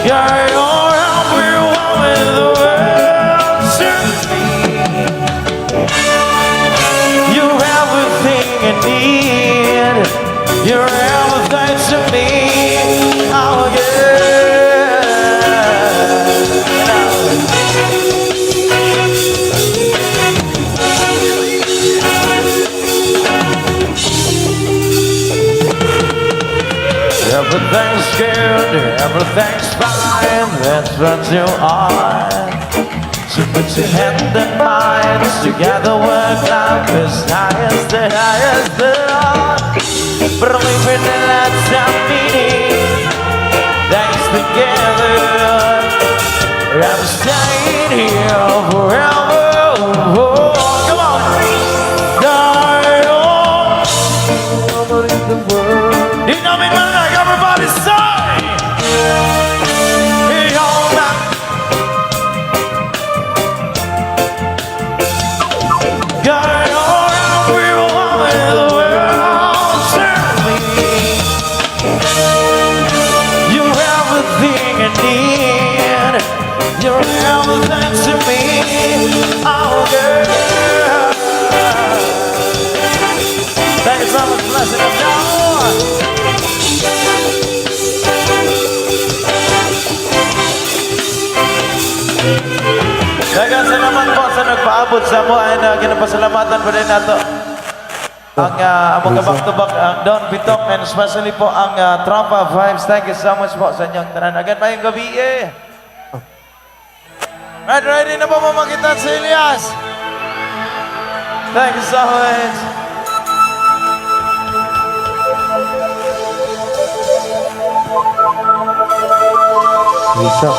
B: Girl, you're every woman in the world to me. You're everything I need. You're everything to me. Oh, everything's good, everything's fine, that's what you are. So put your hand in mine, together work life as high as the art. Believe in the last I'm meeting, thanks together. I'm staying here forever. Oh, come on, girl. You know me, man, like everybody say. Hey, all right. Girl, you're every woman in the world to me. You're everything I need. You're everything to me. Oh, girl. Thank you so much for listening. Daghang salamat po sa nagpaabot sa mo ay ginapasalamatan pa rin nato ang among kabak-tubak ang Don Pitok and especially po ang Tropa Vibes. Thank you so much po sa inyong tanan. Again, mayong gabi eh. Right, ready na po mamakita si Elias. Thank you so much.
A: Isa.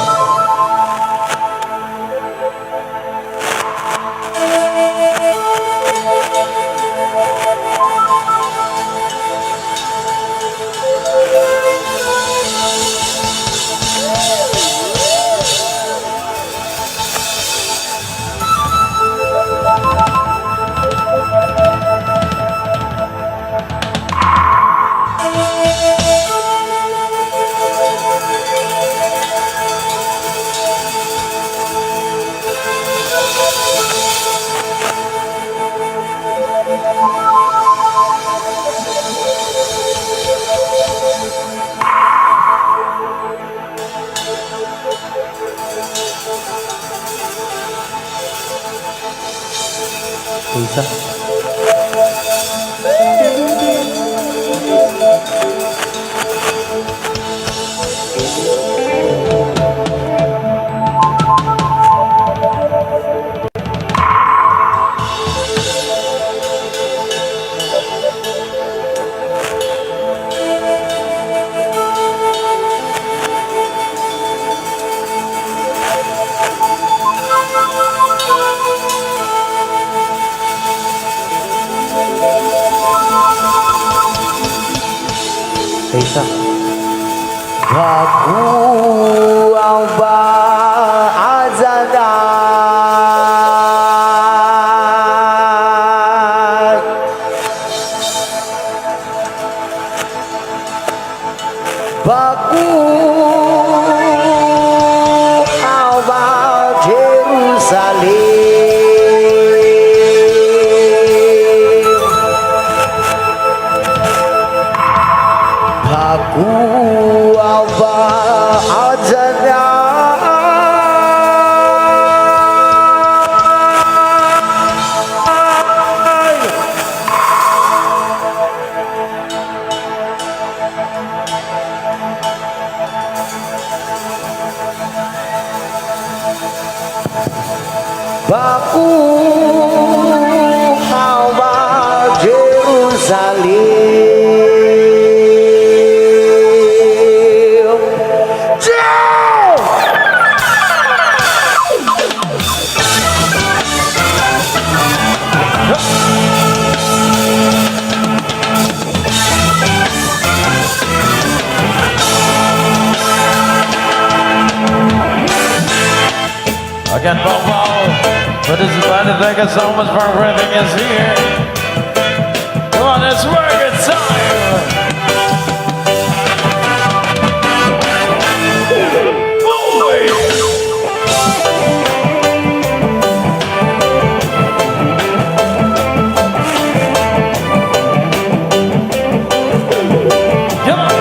A: Isa. Isa. Aku amba azanat Baku amba Jerusalem Aku amba azanat Baku amba Jerusalem
B: Again, Bobo, but this is why to thank us so much for everything is here. Come on, it's work time. Come on.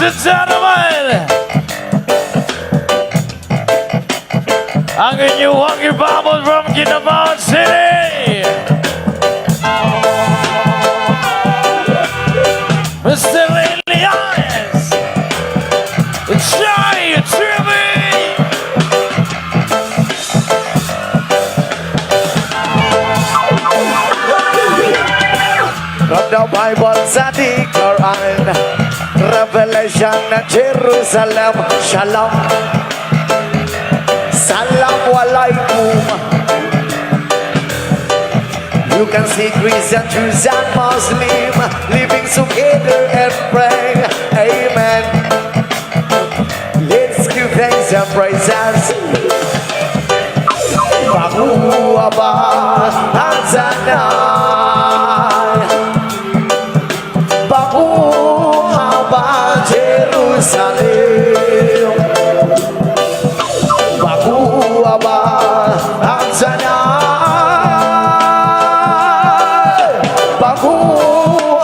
B: and gentlemen, ang inyong ibabot from Kinabalan City, Mr. Elias, Jai Trivi.
D: From the Bible sa di Quran, Revelation na Jerusalem, Shalom, Salam Alaikum. You can see Christian, Jews and Muslim living together and pray, Amen. Let's give thanks and praises. Bahu Abba Adonai, Bahu Abba Jerusalem, Bahu Abba Adonai, Bahu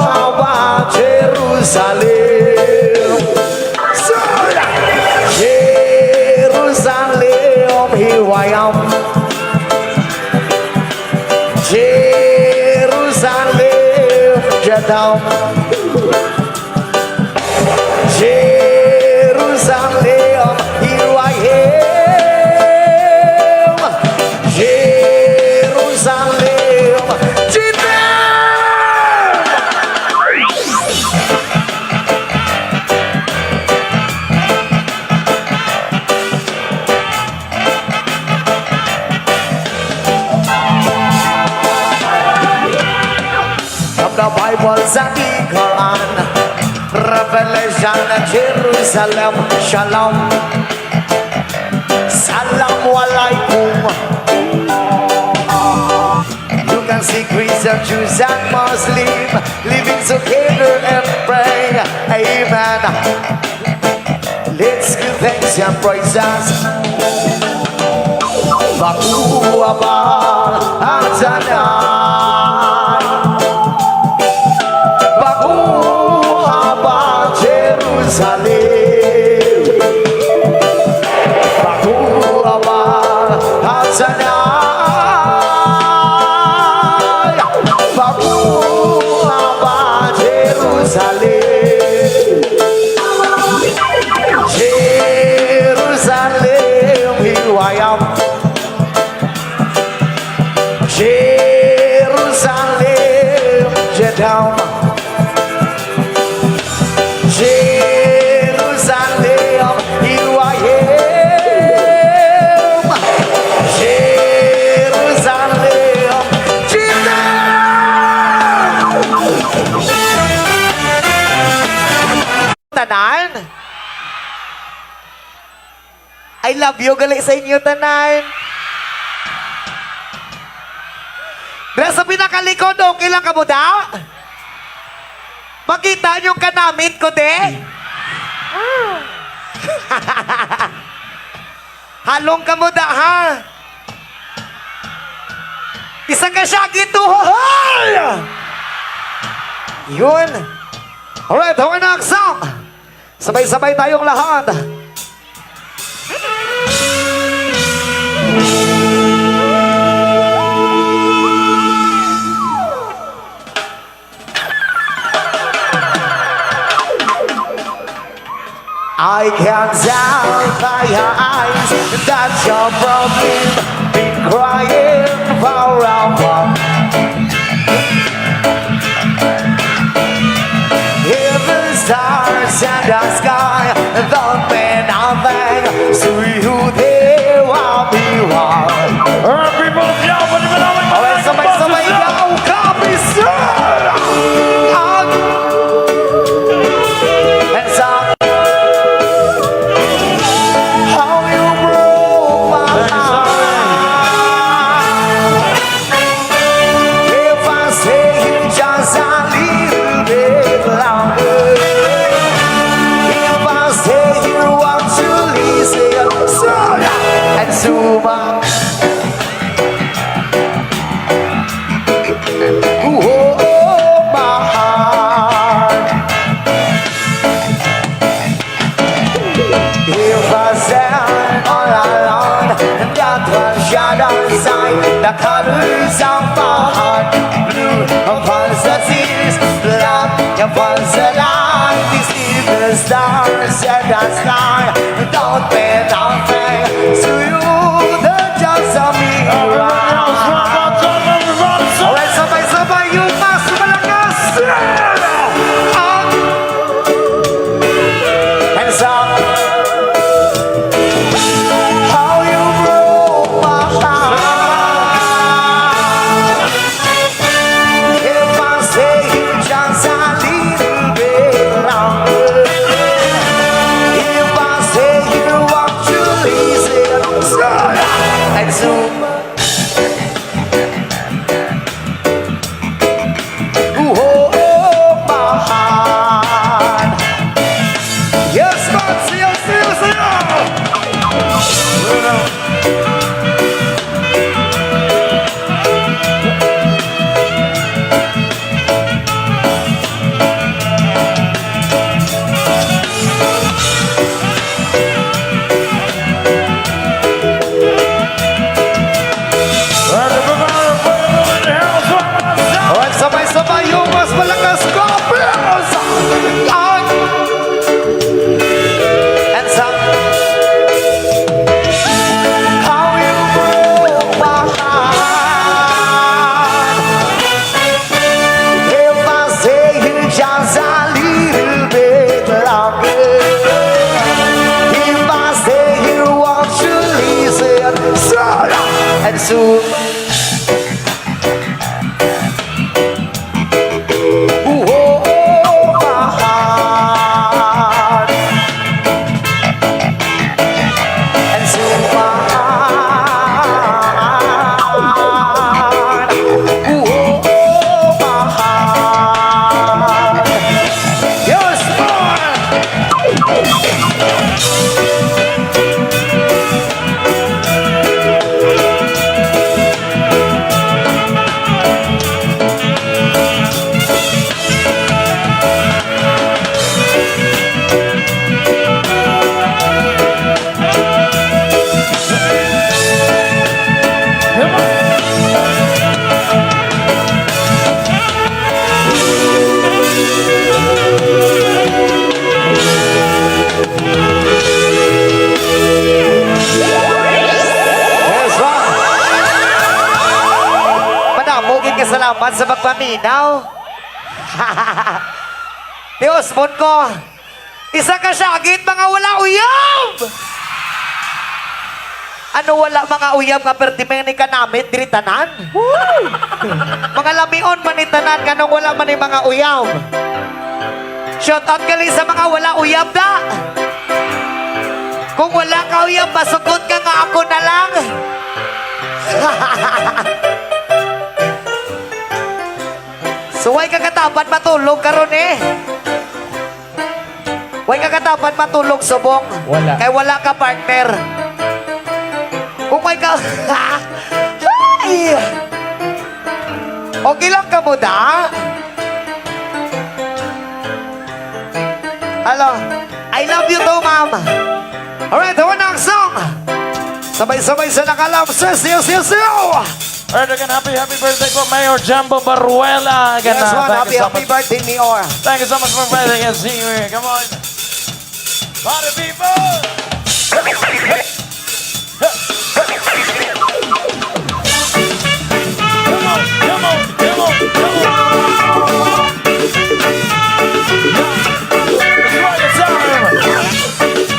D: Abba Jerusalem. Jerusalem, here I am. Jerusalem, Jeddah. Jerusalem, here I am. Jerusalem, Jeddah. From the Bible and the Quran, Revelation, Jerusalem, Shalom, Salam Alaikum. You can see Christian, Jews and Muslim living together and pray, Amen. Let's give thanks and praises. Baku Abba Adonai, Baku Abba Jerusalem, Baku Abba Adonai, Baku Abba Jerusalem. Jerusalem, here I am. Jerusalem, Jeddah. Jerusalem, here I am. Jerusalem, Jeddah. Tanan, I love you, gali sa inyo tanan. Dahil sa pinakalikod, okay lang ka mo da? Makita niyong kanamit ko, de? Halong ka mo da, ha? Isang ka siya, gito, ha? Yun. Alright, hawa na ang song. Sabay-sabay tayong lahat. I can tell by your eyes that you're broken, been crying forever. Hear the stars and the sky don't mean nothing to you. They will be one.
B: People of Yahweh,
D: Alright, sabay-sabay yaw, copy, sir! And some how you broke my heart. If I stay just a little bit longer, the stars and the sky don't mean nothing to you. They're just a mirror. Alright, sabay-sabay yung mas malakas. Hands up. How you broke my heart. If I say you just a little bit longer, if I say you want to listen, and soon. Alright, sabay-sabay yung mas malakas ko. And some. How you broke my heart. If I say you just a little bit longer, if I say you want to listen, and soon. Salamat sa pagpaminaw. Diyos mo ko, isa ka syagit mga wala uyab. Ano wala mga uyab nga pertimeng ni kanamit diri tanan? Mga lamion man ni tanan kanong wala man ni mga uyab. Shout out gali sa mga wala uyab da. Kung wala ka uyab, masugot ka nga ako na lang. So, way kakatapat matulog karon eh. Way kakatapat matulog subong.
B: Wala.
D: Kay wala ka partner. Kung may ka... Ay! Okay lang ka mo da? Hello. I love you too, ma'am. Alright, hawa na ang song. Sabay-sabay sa nakalam. Siyo.
B: Alright, again, happy birthday po, Mayor Jumbo Baruela. Again,
D: Yes, one.
B: thank you so
D: Happy
B: much.
D: birthday, Mayor.
B: Thank you so much for inviting us here. Come on. Party people! Come on. It's party time.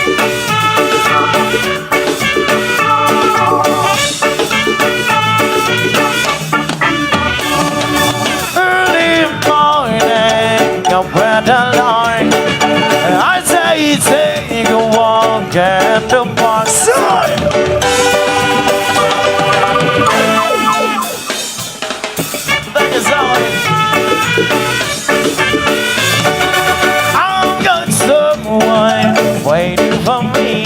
B: Early morning, I'm where the line. I say, take a walk at the park side. Thank you so much. I've got someone waiting for me.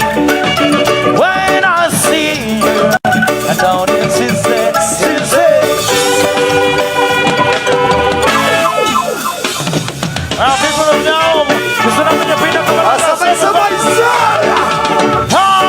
B: When I see you, I don't insist. People of Nome, gusto namin yung pinakamalakas.
D: Sabay-sabay sa...
B: Ah!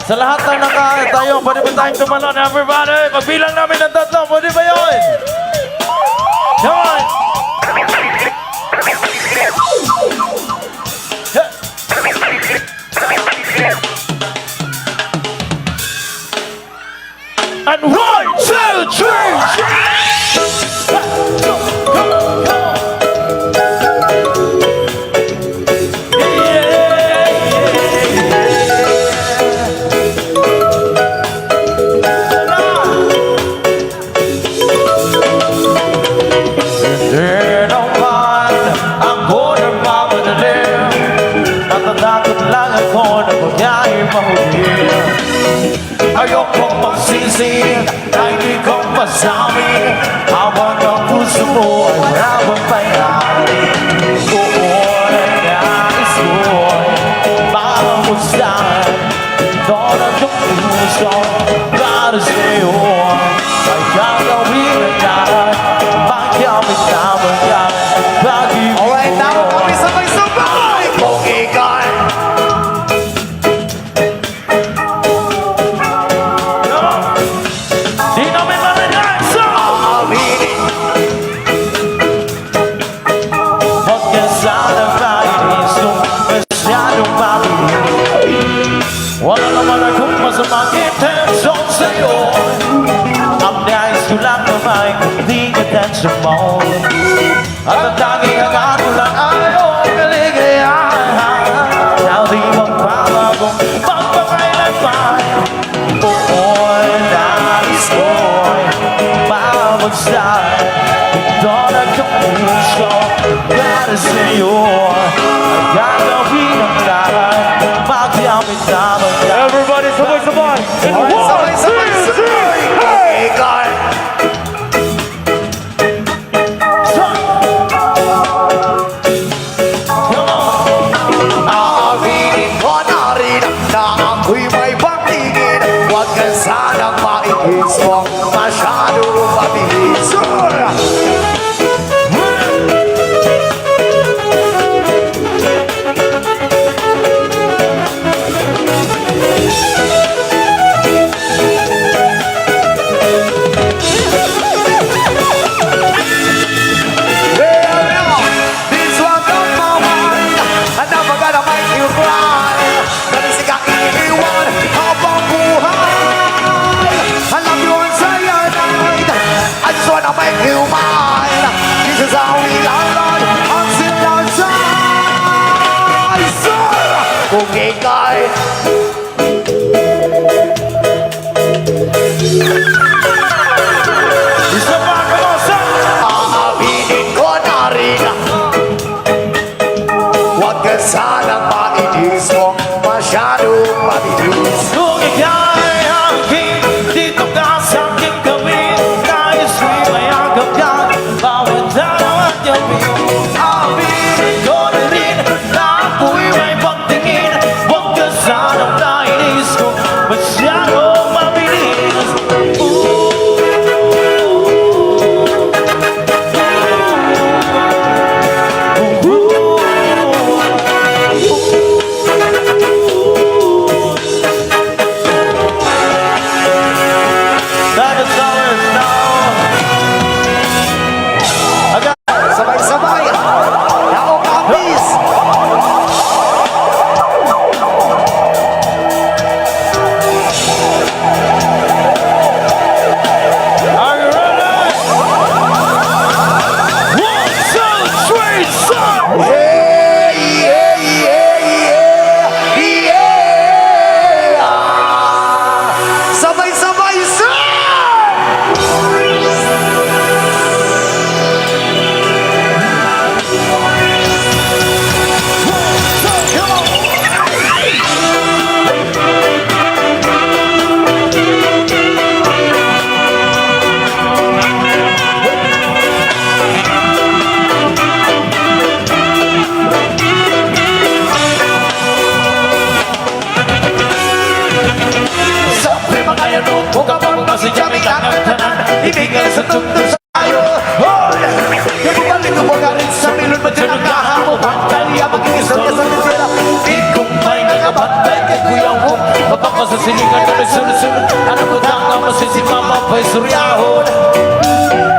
B: Sa lahat ng nakatayo, pwede ba tayong tumalon, everybody? Pagbilang namin ng 3, pwede ba yun? Come on! And 1, 2, 3! Di naman ako nagmamadalim, natatakot lang ako na magyari mahuli. Ayokong magsisi na hindi ko masabi, habang ang puso mo ay maramang bayari. Oo, nais ko'y makamustahan, doon ang iyong puso para sa'yo ay gagawin na lahat. Magamit naman yan, pag-ibig mo.
D: Alright, tama kami sabay-sabay. Kung ikay
B: Di namin marinig, so
D: aminin,
B: huwag ka sana mainis kung masyadong mabilis. Wala naman akong masamang intensyon sa'yo. Ang nais ko lang naman hindi atensyon mo. At ang tanging hangat ko lang ay iyong kaligayahan. Na di magpapagong magpakailanman. Oo, nais ko'y mamagsak. Doon ang iyong puso para sa'yo ay gagawin ang lahat. Magamit naman yan. Everybody, sabay-sabay!
D: sabay-sabay. Kung ikay aaminin ko na rin na ako'y may pagtingin. Huwag ka sanang maigis kung masyado mabilis. This one on my mind, and never gonna make you cry. Kasi ka iniwan habang buhay. I love you and say your night. I just wanna make you mine. This is how we love until the time. Sir, kung ikay
B: Isa pa ka mo sa
D: aaminin ko na rin. Huwag ka sanang mainis kung masyadong mabilis.
B: kung ika'y aking dito ka sa aking gawin. Nais ko'y mayagap ka bawat araw at gabi. Aminin ko na rin na ako'y may pagtingin. Huwag ka sanang nainis kung masyadong mabilis. That is ours now. Agad.
D: Sabay-sabay. Yao kapis.
B: sa silingan na nagsunod-sunod. Anak ko na nga masisimama pa'y suryahon.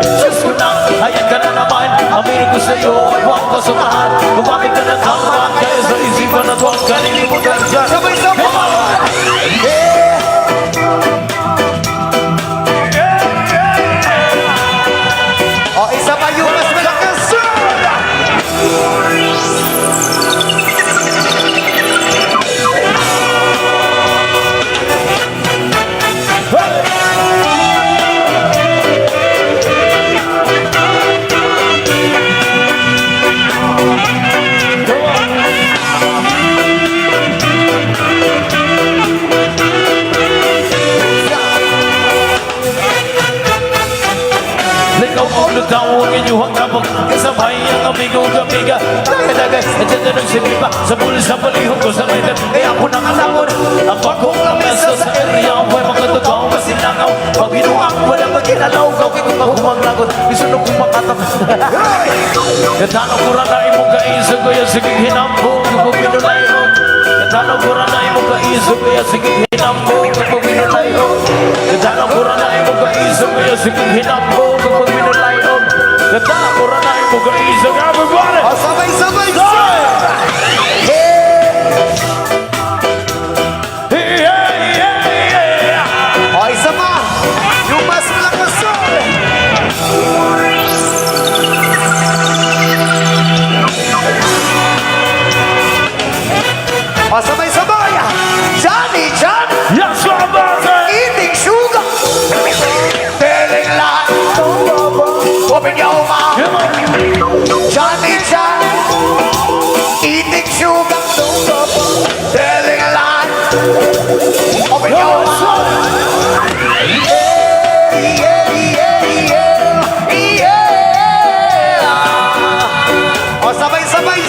B: Diyos ko na, ayan ka na naman. Aminin ko sa'yo at huwag pasamahan. Gumamit ka ng tama, kaya sa isipan at huwag ka nilimutan dyan.
A: Sabay-sabay! O, isa pa yung mas malakas.
B: Ikaw ang lutawang inyuhang kapag kasabay ang amigo kamiga. Dagay-dagay, at dyan na nagsipipa sa pulis na palihog ko sa maydan. Kaya ako nangalangon, ang bakong lamesa sa area. Ang buhay magkatugaw, masinangaw. Pag binuang, walang maginalaw. Gawin ko pa humaglagot, isunog kong makatap. Katanaw ko rin na imong kaisog ko yung sigig hinambong. Kung pinulay ko, katanaw ko rin na imong kaisog ko yung sigig hinambong. Kung pinulay ko, katanaw ko rin na imong kaisog ko yung sigig hinambong. Kung pinulay ko, katanaw ko rin na imong kaisog. Everybody!
A: O, sabay-sabay! O, isa pa! Yung mas malakas. O, sabay-sabay! Johnny, John!
B: Yes, my brother!
A: Eating sugar! Telling lies! Open your mouth!
B: Come on!
A: Johnny, John! Eating sugar! Telling lies! Open your mouth! Yeah, yeah, yeah, yeah! O, sabay-sabay!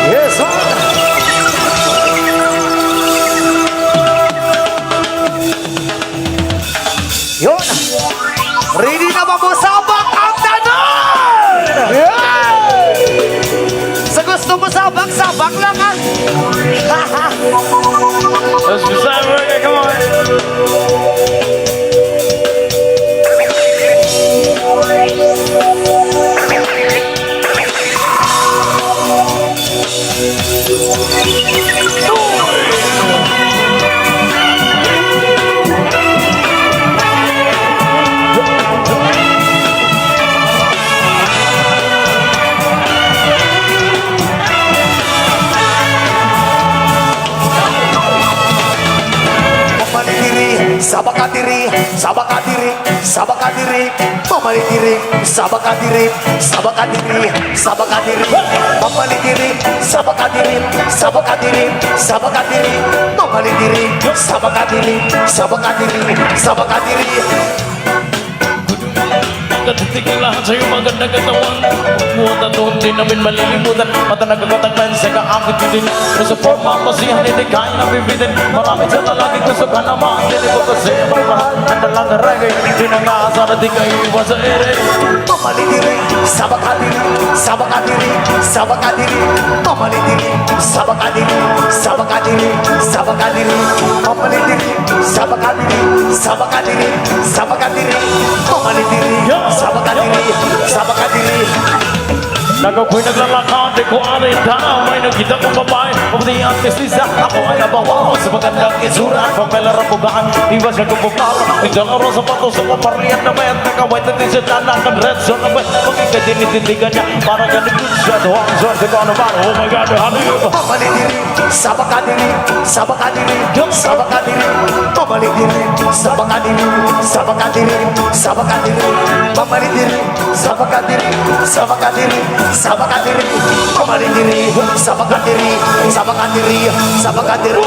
A: Yes, sir. Yun. Ready na ba mo sabak ang tanong? Yeah. Sa gusto mo sabak, sabak lang ah.
B: Let's be silent, come on!
A: Sabakadiri, sabakadiri, sabakadiri, mamalidiri, sabakadiri, sabakadiri, sabakadiri, mamalidiri, sabakadiri, sabakadiri, sabakadiri, mamalidiri, sabakadiri, sabakadiri, sabakadiri.
B: Katitigil lahat sa'yo magandang katawan. Huwag at hindi namin malilimutan. Mata nagkakotaglan sa kaakit din. Nasa forma masihan hindi kaya nabibitin. Maraming sa lalaki gusto ka naman. Hindi ko kasi mahal. Nadalang na reggae. Di na nga asara di kayo iwan sa ere.
A: Mamalidiri, sabakadiri, sabakadiri, sabakadiri, mamalidiri, sabakadiri, sabakadiri, sabakadiri, mamalidiri, sabakadiri, sabakadiri, sabakadiri, mamalidiri, sabakadiri, sabakadiri.
B: Nagako'y naglalakad, di ko arin ka. May nakita kong babae, pabati ang mestiza. Ako ay nabawa sa magandang itsura. Pagkalarapugaan, di ba siya kumupal? Hindi ka rin sa pato sa kaparian na may at nakawait na din siya tanakan. Red zone na may magiging dinitindigan niya. Parang ganun siya, doang swerte ko naman. Oh my God, honey.
D: Mamalidiri, sabakadiri, sabakadiri, sabakadiri, mamalidiri, sabakadiri, sabakadiri, sabakadiri, mamalidiri, sabakadiri, sabakadiri, sabakadiri, mamalidiri, sabakadiri, sabakadiri, sabakadiri.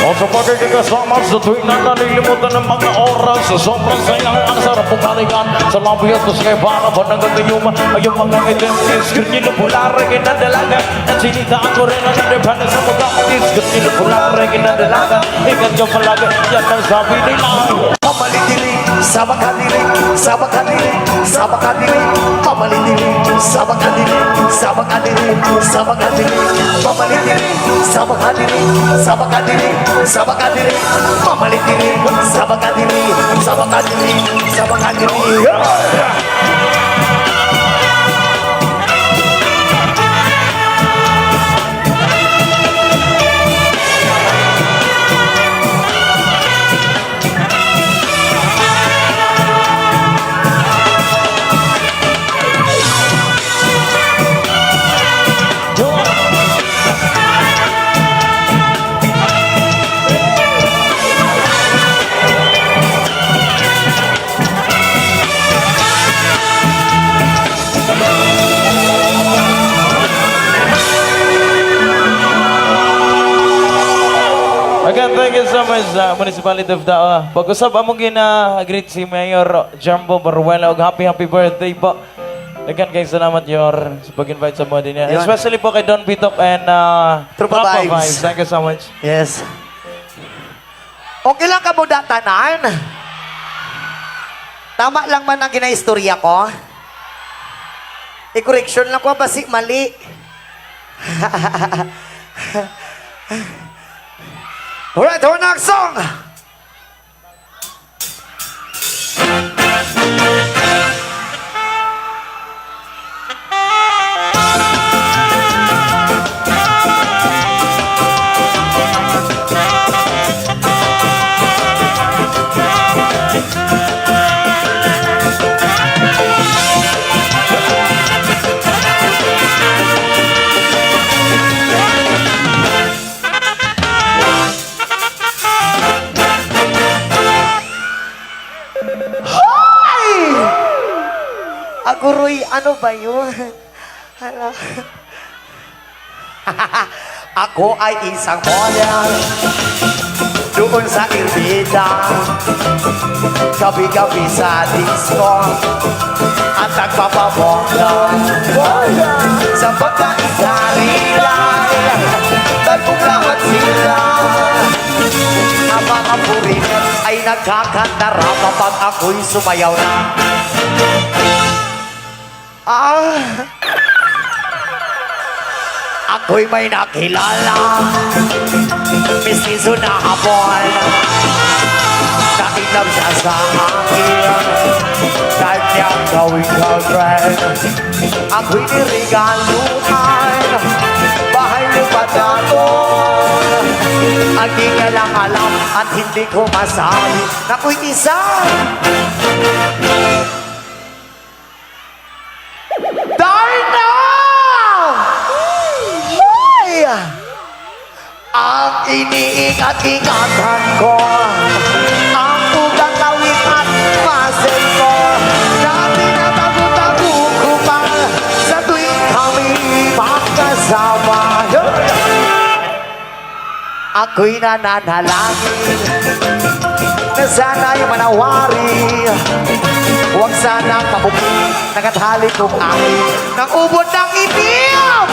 B: O sa pagkakasama sa tuwing na nalilimutan ng mga oras sa sobrang sayang ang sarap ng balikan sa labi at kusay para ba nagagayuma ay yung mga ngayong screen nyo na pula reggae na dalaga at sinitaan ko rin ang independence sa mga screen nyo na pula reggae na dalaga ikan ka palaga yan ang sabi nila
D: Mamalidiri, sabakadiri, sabakadiri, sabakadiri, mamalidiri, sabakadiri, sabakadiri, sabakadiri, mamalidiri, sabakadiri, sabakadiri, sabakadiri, mamalidiri, sabakadiri, sabakadiri, sabakadiri.
B: Again, thank you so much sa Municipality of Dawa. Pag-usap among gina-greet si Mayor Jumbo Baruela og happy birthday po. Dagan kayo salamat Yor sa pag-invite sa mga din yan.
A: Yun.
B: Especially po kay Don Pitok and
A: Trupa Vibes.
B: Thank you so much.
A: Yes. Okay lang ka mo datanan. Tama lang man ang ginaistorya ko. I-correction lang ko basi mali. Alright, our next song. Aguroy, ano ba yun? Hala. Ako ay isang model doon sa Irbida, gabi-gabi sa disco at nagpapabongga sa pagkaisarilan bagong lahat sila. Ang mga purinet ay nagkakantara kapag ako'y sumayaw na. Ako'y may nakilala, mistiso na hapon. Nakinam siya sa akin, kahit niyang gawing girlfriend. Ako'y nirigaluhan, bahay lupa daton. Ang di ka lang alam at hindi ko masabi na ako'y isa. Ang iniingat-ingatan ko, ang ugang lawit at muscle ko, na tinatago-tago ko pa sa tuwing kami magkasama. Ako'y nananalangin na sana'y manawari, huwag sanang mabuki nagatali kong akin ng ubod ng itim.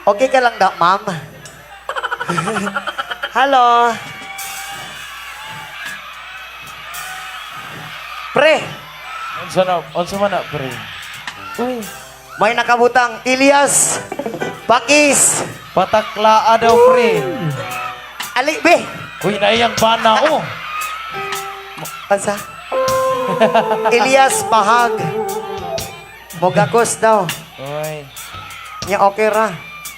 A: Okay ka lang daw, ma'am? Hello? Pre,
B: Unsa man na, pre? Uy,
A: may nakabutang Ilyas, Pakis,
B: pataklaa daw, pre.
A: Ali, be.
B: Uy, naiyang bana ko.
A: Pansa? Ilyas, Bahag. Mogakos daw.
B: Uy,
A: Nya okay ra.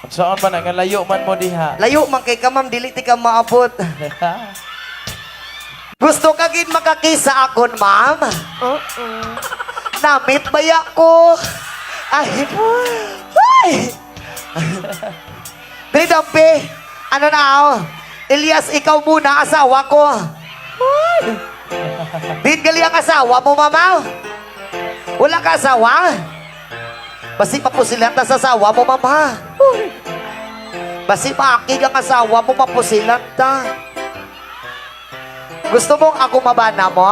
B: saan man nga layo man mo diha?
A: Layo man kay ka, ma'am, dili ti ka maabot. Gusto ka gid makakisa akon, ma'am? Namit baya ko. Ay. Ay. Dili dampi. Ano na ako? Elias, ikaw muna, asawa ko. Din gali ang asawa mo, mama? Wala ka asawa? Basi papusilan ta sa asawa mo, mama. Basi maakig ang asawa mo, mapusilan ta. Gusto mong ako mabana mo?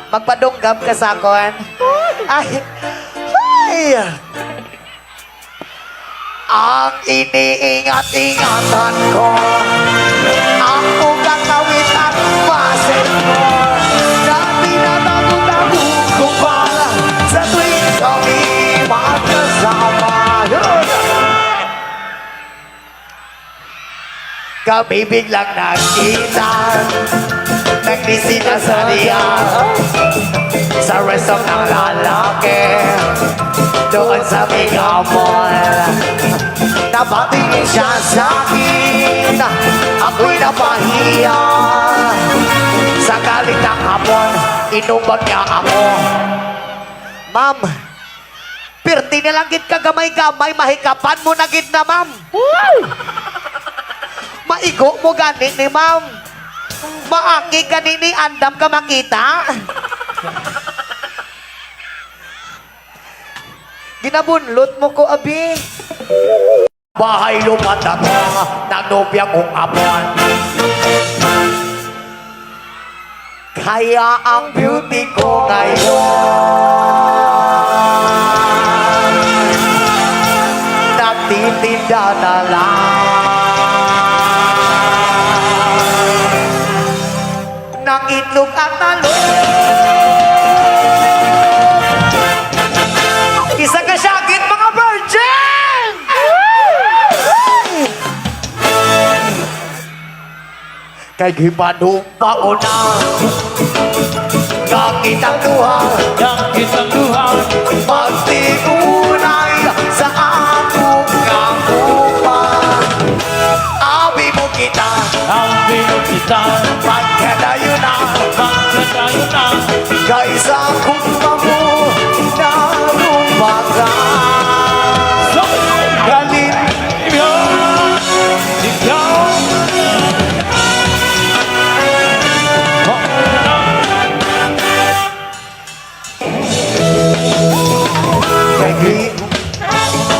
A: Magpadunggam ka sa akon? Ay! Ay! Ang iniingat-ingatan ko ang ugang kawit at masin mo na tinatago-tago ko pa sa tuwing kami magkasama. Kami biglang nagkita, nagnisita sa niya sa restaurant ng lalaki doon sa Mega Mall. Nabatingin siya sa akin, ako'y napahiya. Sa galit ng hapon, inubag niya ako. Ma'am, pirti na lang gid ka gamay-gamay, mahikapan mo na gid na, ma'am. Maigo mo gani ni ma'am. Maaki gani ni andam ka makita. Ginabunlot mo ko, abi. Bahay lupat na to, nanubya kong apon. Kaya ang beauty ko ngayon nagtitinda na lang ng itlog at talong. Isa ka syagit, mga virgin! Kay gipanumpa ko na kakitang duha,
B: Yang kitang duha,
A: pagtiunay sa akong kakupa. Abi mo kita,
B: ang binong kita,
A: pagkadayo na,
B: pagkatayo na,
A: kaysa kung mamu na lumbaga.
B: so,
A: Galit,
B: ikaw,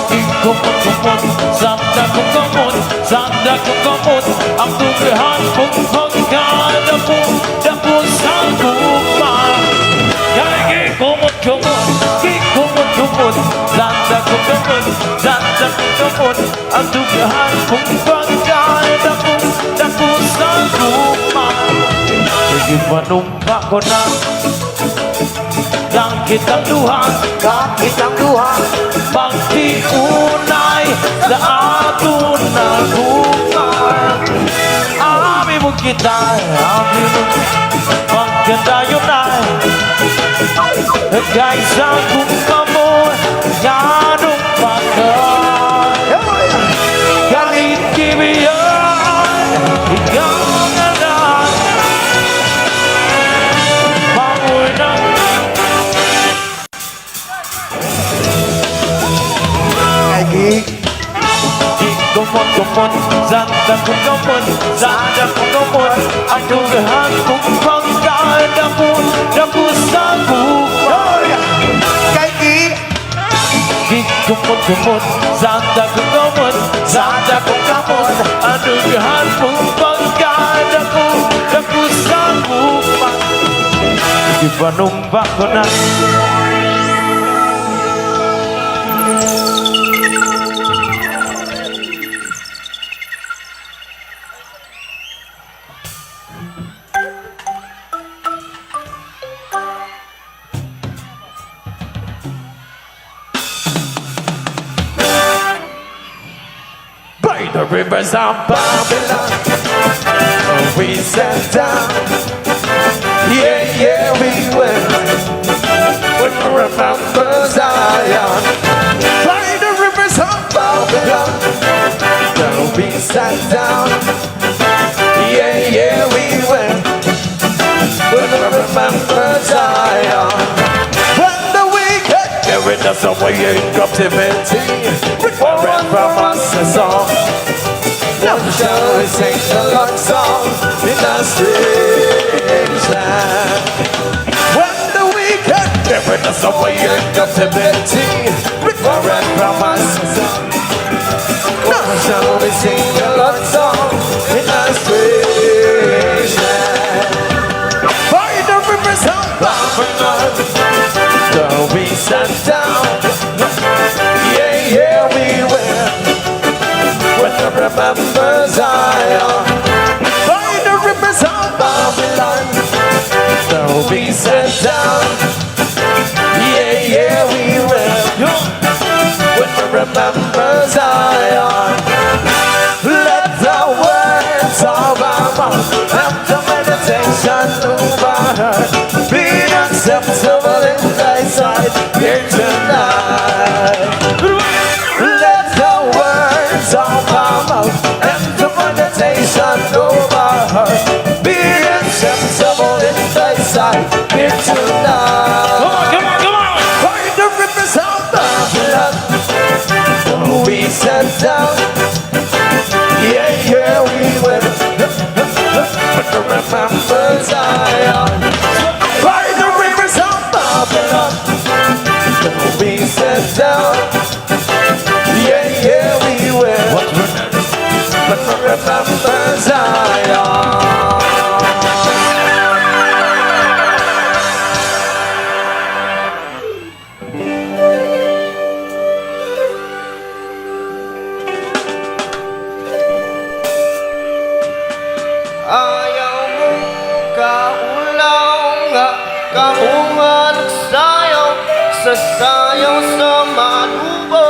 A: kay
B: kumot-kumot, sanda kumot, sanda kumot, ang tubihan kong pagkada po, dapo sa lupa. Kaya kumot-kumot, sanda kumot, sanda kumot, ang tubihan kong pagkada po, dapo sa lupa. Sige panumpa ko na, langit ang luha,
A: kakitang duha,
B: pagtiunay sa aton na lugar. Ami mo kita, ami mo pagkadayo na, kaysa kung kamo ganong pagkay. Galit kibiyan, ikaw na lang, pangoy ng
A: kay
B: kumot-kumot, sanda kong kumot, sanda kong kumot, ang dugahan kong pagkada mo, dapo sa buhay.
A: kay
B: Kumot-kumot, sanda kong kumot, sanda kong kumot, ang dugahan kong pagkada mo, dapo sa buhay. Di ba numpa ko na? the rivers of Babylon. We sat down, yeah, yeah, we went. When we remember Zion, by the rivers of Babylon. Then we sat down, yeah, yeah, we went. When we remember Zion, when the wicked carried us away in captivity, foreign from us a song. Now shall we sing the Lord's song in a strange land. When the wicked carried us away in captivity, foreign from us a song. Now shall we sing the Lord's song in a strange land. By the rivers of Babylon, though we sat down, yeah, yeah, we went. When I remember Zion, by the rivers of Babylon, though we sat down, yeah, yeah, we went. When I remember Zion, let the words of our mouth and the meditation of our heart be acceptable in thy sight here tonight. Let the words of our mouth and the meditation of our heart be acceptable in thy sight here tonight. Come on! By the rivers of Babylon, we sat down, yeah, yeah, we went. But remember Zion, by the rivers of Babylon, we sat down, yeah, yeah, we went. But remember Zion.
E: Ayaw mo kaulang nga kaungan sayaw sa sayaw sa manubo.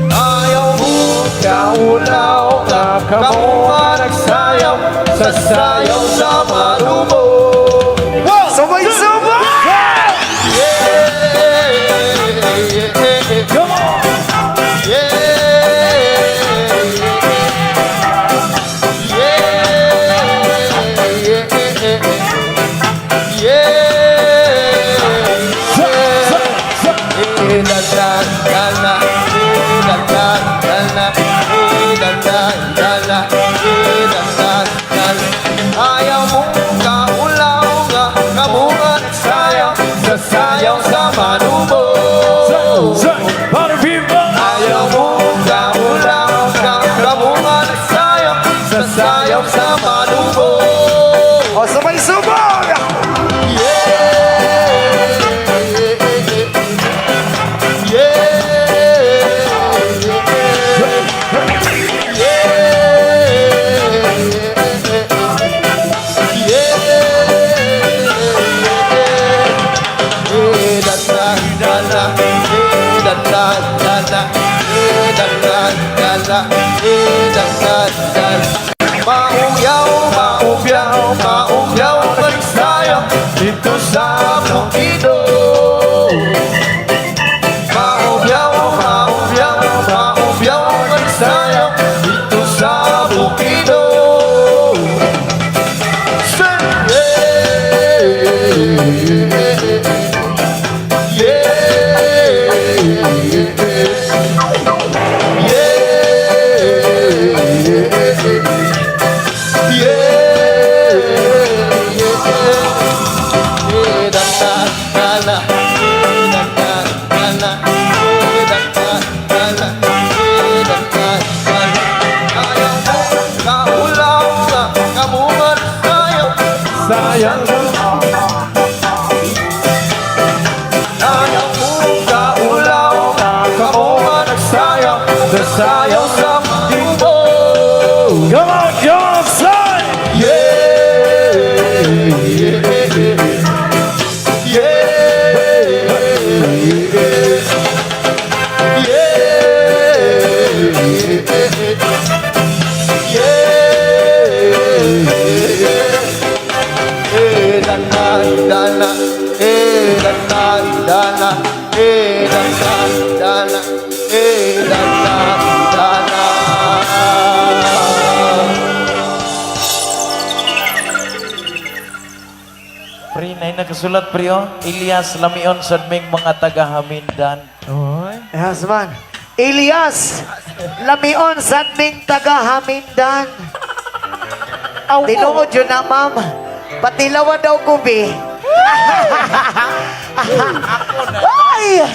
E: Ayaw mo kaulaw nga kaungan sayaw sa sayaw sa manubo.
B: Sabay-sabay!
E: Come on! Ayaw mong kaulaw nga kamungan sayaw sa sayaw sa manubo. Ayaw mong kaulaw nga kamungan sayaw sa sayaw sa manubo.
B: O sabay-sabay!
E: Yeah. dana, dana, dana, dana, dana.
B: Pre, na nakasulat pre, oh. Ilyas Lamion Sadming mga taga-Hamindan. Oy.
A: Yes, man. Elias, Lamion, Sadming, taga Hamindan. Tinuod yun na, ma'am. Patilawan daw kubi. Ay!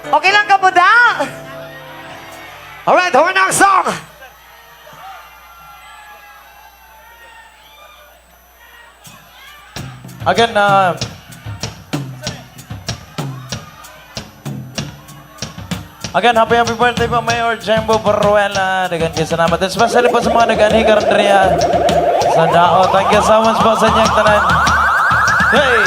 A: Okay lang ka mo da? Alright, horn ang song!
B: Again, happy birthday po, Mayor Jembo Baruela. Dagan kayo salamat. Especially po sa mga nag-ani karandriya sa Dao. Thank you so much po sa inyong tanan. Hey!